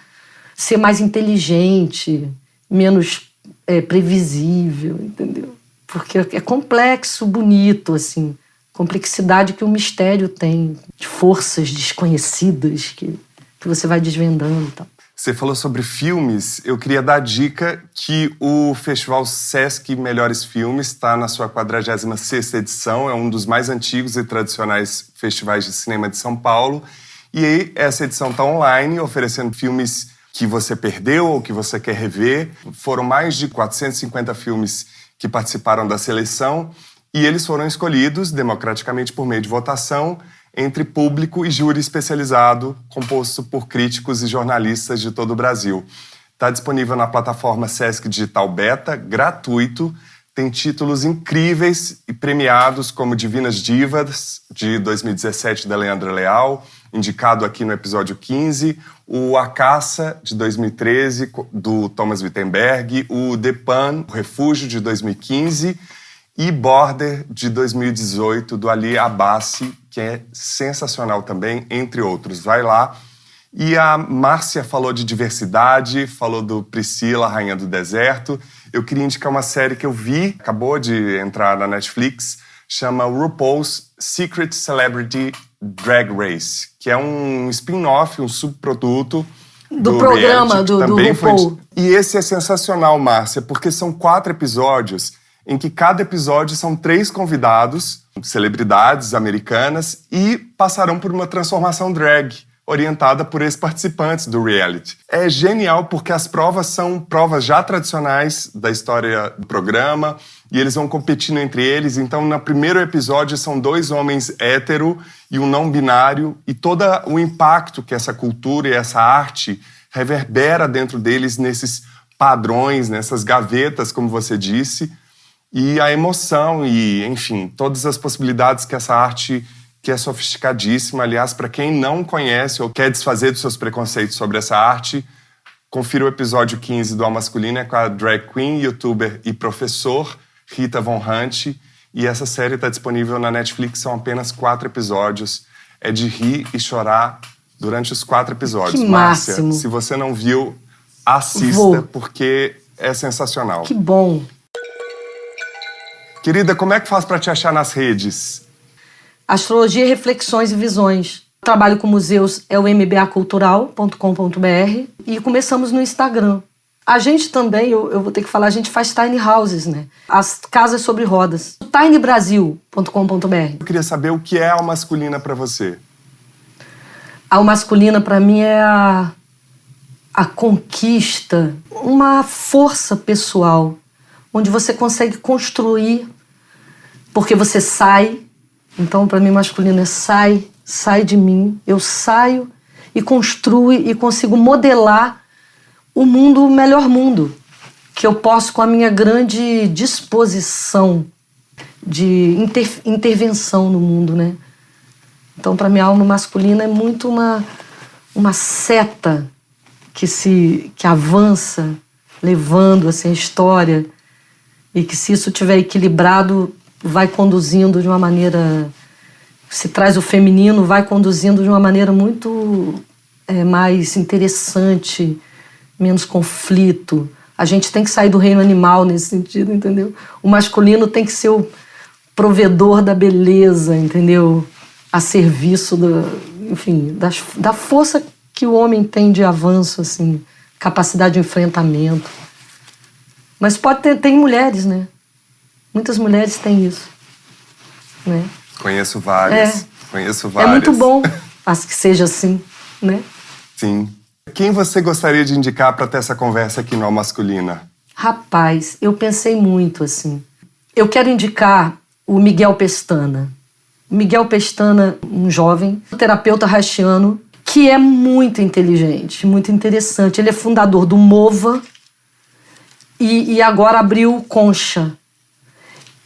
ser mais inteligente, menos previsível, entendeu? Porque é complexo, bonito, assim, complexidade que o mistério tem, de forças desconhecidas que você vai desvendando e tal. Você falou sobre filmes. Eu queria dar a dica que o Festival Sesc Melhores Filmes está na sua 46ª edição. É um dos mais antigos e tradicionais festivais de cinema de São Paulo. E aí, essa edição está online, oferecendo filmes que você perdeu ou que você quer rever. Foram mais de 450 filmes que participaram da seleção e eles foram escolhidos democraticamente por meio de votação entre público e júri especializado, composto por críticos e jornalistas de todo o Brasil. Está disponível na plataforma Sesc Digital Beta, gratuito. Tem títulos incríveis e premiados como Divinas Divas, de 2017, da Leandra Leal, indicado aqui no episódio 15, o A Caça, de 2013, do Thomas Wittenberg, o The Pan, o Refúgio, de 2015, e Border, de 2018, do Ali Abbasi, que é sensacional também, entre outros. Vai lá. E a Márcia falou de diversidade, falou do Priscila, Rainha do Deserto. Eu queria indicar uma série que eu vi, acabou de entrar na Netflix, chama RuPaul's Secret Celebrity Drag Race, que é um spin-off, um subproduto do programa do RuPaul. E esse é sensacional, Márcia, porque são 4 episódios em que cada episódio são 3 convidados, celebridades americanas, e passarão por uma transformação drag, orientada por ex-participantes do reality. É genial porque as provas são provas já tradicionais da história do programa e eles vão competindo entre eles. Então, no primeiro episódio, são 2 homens hétero e um não binário e todo o impacto que essa cultura e essa arte reverbera dentro deles nesses padrões, nessas gavetas, como você disse, e a emoção e, enfim, todas as possibilidades que essa arte, que é sofisticadíssima. Aliás, para quem não conhece ou quer desfazer dos seus preconceitos sobre essa arte, confira o episódio 15 do Alma Masculina com a drag queen, youtuber e professor Rita Von Hunt. E essa série está disponível na Netflix, são apenas 4 episódios. É de rir e chorar durante os 4 episódios. Que Márcia, máximo. se você não viu, assista, porque é sensacional. Que bom. Querida, como é que faz para te achar nas redes? Astrologia, Reflexões e Visões. O trabalho com museus é o mbacultural.com.br e começamos no Instagram. A gente também, eu vou ter que falar, a gente faz tiny houses, né? As casas sobre rodas. tinybrasil.com.br. Eu queria saber o que é a masculina para você. A masculina, para mim, é a conquista, uma força pessoal, onde você consegue construir, porque você sai. Então, para mim, masculino é sai de mim. Eu saio e construo e consigo modelar o mundo, o melhor mundo, que eu posso, com a minha grande disposição de intervenção no mundo, né? Então, para mim, a alma masculina é muito uma seta que avança, levando assim, a história, e que, se isso estiver equilibrado, vai conduzindo de uma maneira... Se traz o feminino, vai conduzindo de uma maneira muito mais interessante, menos conflito. A gente tem que sair do reino animal nesse sentido, entendeu? O masculino tem que ser o provedor da beleza, entendeu? A serviço da força que o homem tem de avanço, assim, capacidade de enfrentamento. Mas tem mulheres, né? Muitas mulheres têm isso, né? Conheço várias. É muito bom, acho que seja assim, né? Sim. Quem você gostaria de indicar para ter essa conversa aqui no Alma Masculina? Rapaz, eu pensei muito, assim. Eu quero indicar o Miguel Pestana. Miguel Pestana, um jovem, terapeuta haitiano, que é muito inteligente, muito interessante. Ele é fundador do MOVA e agora abriu Concha.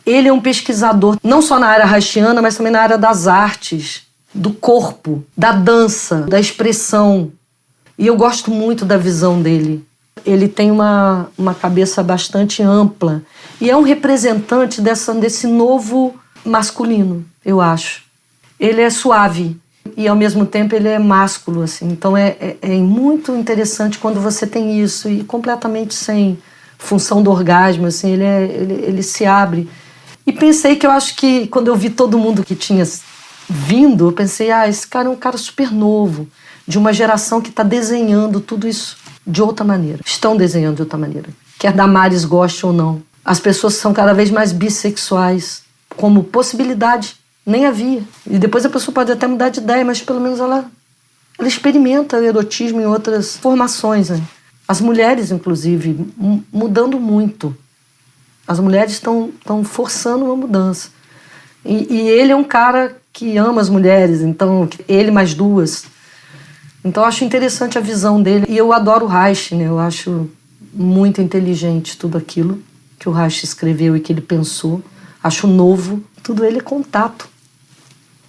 Ele é um pesquisador, não só na área haitiana, mas também na área das artes, do corpo, da dança, da expressão. E eu gosto muito da visão dele. Ele tem uma cabeça bastante ampla e é um representante desse novo masculino, eu acho. Ele é suave e, ao mesmo tempo, ele é másculo, assim. Então, é muito interessante quando você tem isso e completamente sem função do orgasmo, assim, ele se abre. E pensei que eu acho que, quando eu vi todo mundo que tinha vindo, eu pensei, esse cara é um cara super novo, de uma geração que está desenhando tudo isso de outra maneira. Estão desenhando de outra maneira. Quer Damares goste ou não. As pessoas são cada vez mais bissexuais, como possibilidade. Nem havia. E depois a pessoa pode até mudar de ideia, mas pelo menos ela experimenta o erotismo em outras formações, né? As mulheres, inclusive, mudando muito. As mulheres estão forçando uma mudança. E ele é um cara que ama as mulheres, então ele mais duas. Então eu acho interessante a visão dele. E eu adoro o Reich, né? Eu acho muito inteligente tudo aquilo que o Reich escreveu e que ele pensou. Acho novo. Tudo ele é contato.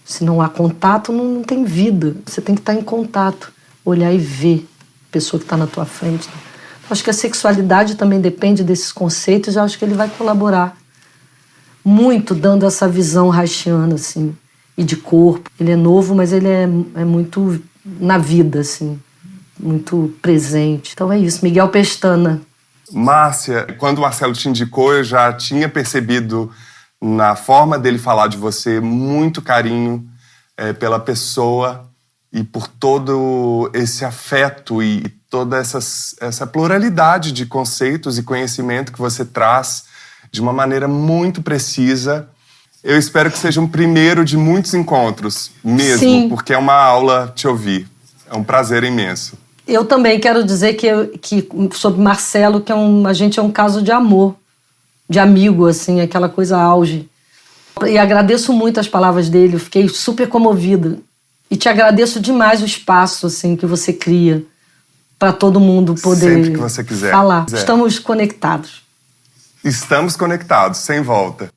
Se não há contato, não tem vida. Você tem que estar em contato, olhar e ver a pessoa que está na tua frente. Acho que a sexualidade também depende desses conceitos. Eu acho que ele vai colaborar muito, dando essa visão reichiana, assim, e de corpo. Ele é novo, mas ele é muito na vida, assim, muito presente. Então é isso. Miguel Pestana. Márcia, quando o Marcelo te indicou, eu já tinha percebido na forma dele falar de você muito carinho pela pessoa e por todo esse afeto e toda essa pluralidade de conceitos e conhecimento que você traz de uma maneira muito precisa. Eu espero que seja um primeiro de muitos encontros mesmo, Sim. Porque é uma aula te ouvir. É um prazer imenso. Eu também quero dizer que sobre Marcelo, que a gente é um caso de amor, de amigo, assim, aquela coisa auge. E agradeço muito as palavras dele, eu fiquei super comovida. E te agradeço demais o espaço, assim, que você cria para todo mundo poder Sempre que você quiser. falar. Estamos conectados. Estamos conectados, sem volta.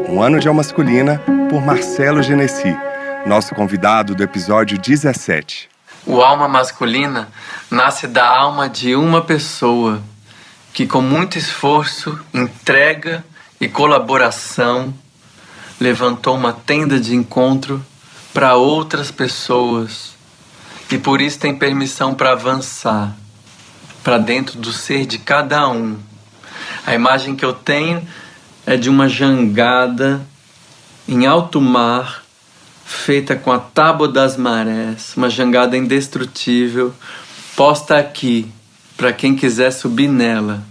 Um ano de Alma Masculina, por Marcelo Genesi, nosso convidado do episódio 17. O Alma Masculina nasce da alma de uma pessoa que, com muito esforço, entrega e colaboração, levantou uma tenda de encontro para outras pessoas e por isso tem permissão para avançar para dentro do ser de cada um. A imagem que eu tenho é de uma jangada em alto mar, feita com a tábua das marés, uma jangada indestrutível, posta aqui para quem quiser subir nela,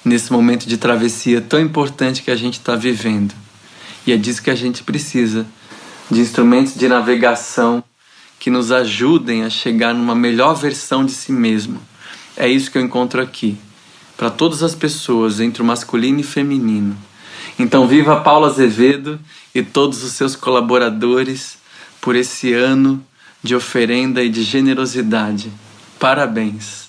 nesse momento de travessia tão importante que a gente está vivendo. E é disso que a gente precisa, de instrumentos de navegação que nos ajudem a chegar numa melhor versão de si mesmo. É isso que eu encontro aqui, para todas as pessoas, entre o masculino e feminino. Então viva Paula Azevedo e todos os seus colaboradores por esse ano de oferenda e de generosidade. Parabéns!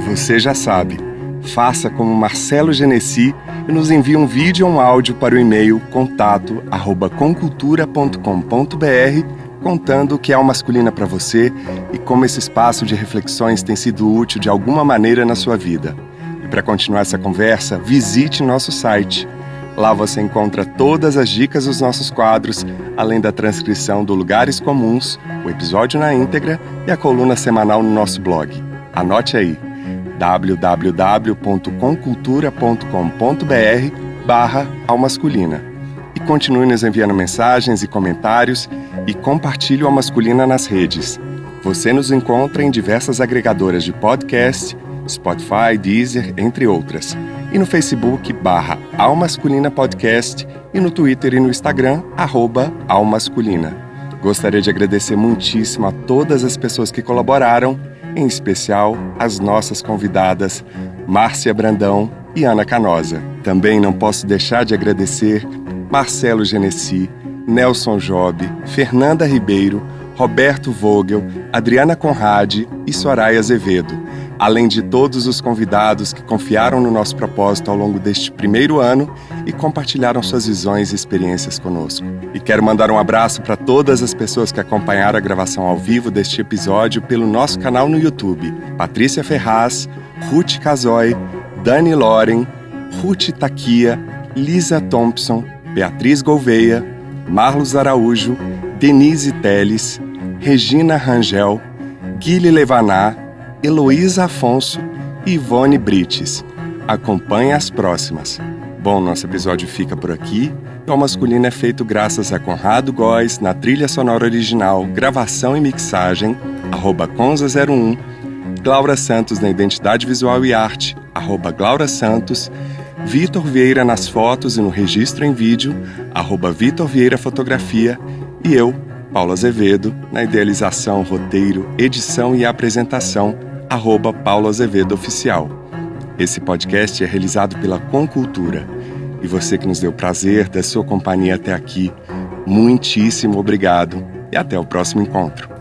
Você já sabe, faça como Marcelo Genesi e nos envie um vídeo ou um áudio para o e-mail contato@comcultura.com.br contando o que é Alma Masculina para você e como esse espaço de reflexões tem sido útil de alguma maneira na sua vida. E para continuar essa conversa, visite nosso site. Lá você encontra todas as dicas dos nossos quadros, além da transcrição do Lugares Comuns, o episódio na íntegra e a coluna semanal no nosso blog. Anote aí, www.comcultura.com.br/almasculina. E continue nos enviando mensagens e comentários e compartilhe o Alma Masculina nas redes. Você nos encontra em diversas agregadoras de podcast, Spotify, Deezer, entre outras. E no Facebook /Alma Masculina Podcast e no Twitter e no Instagram @almasculina. Gostaria de agradecer muitíssimo a todas as pessoas que colaboraram, em especial as nossas convidadas Márcia Brandão e Ana Canosa. Também não posso deixar de agradecer Marcelo Genesi, Nelson Job, Fernanda Ribeiro, Roberto Vogel, Adriana Conrade e Soraya Azevedo, além de todos os convidados que confiaram no nosso propósito ao longo deste primeiro ano e compartilharam suas visões e experiências conosco. E quero mandar um abraço para todas as pessoas que acompanharam a gravação ao vivo deste episódio pelo nosso canal no YouTube: Patrícia Ferraz, Ruth Casoy, Dani Loren, Ruth Taquia, Lisa Thompson, Beatriz Gouveia, Marlos Araújo, Denise Teles, Regina Rangel, Guile Levaná, Heloísa Afonso e Ivone Brites. acompanhe as próximas. Bom, nosso episódio fica por aqui. O Ao Masculino é feito graças a Conrado Góes na trilha sonora original, gravação e mixagem, @Conza01, Glaura Santos na identidade visual e arte, @Glaura Santos, Vitor Vieira nas fotos e no registro em vídeo, @Vitor Vieira Fotografia, e eu, Paulo Azevedo, na idealização, roteiro, edição e apresentação, @Paulo Azevedo Oficial. Esse podcast é realizado pela Concultura. E você que nos deu prazer da sua companhia até aqui, muitíssimo obrigado e até o próximo encontro.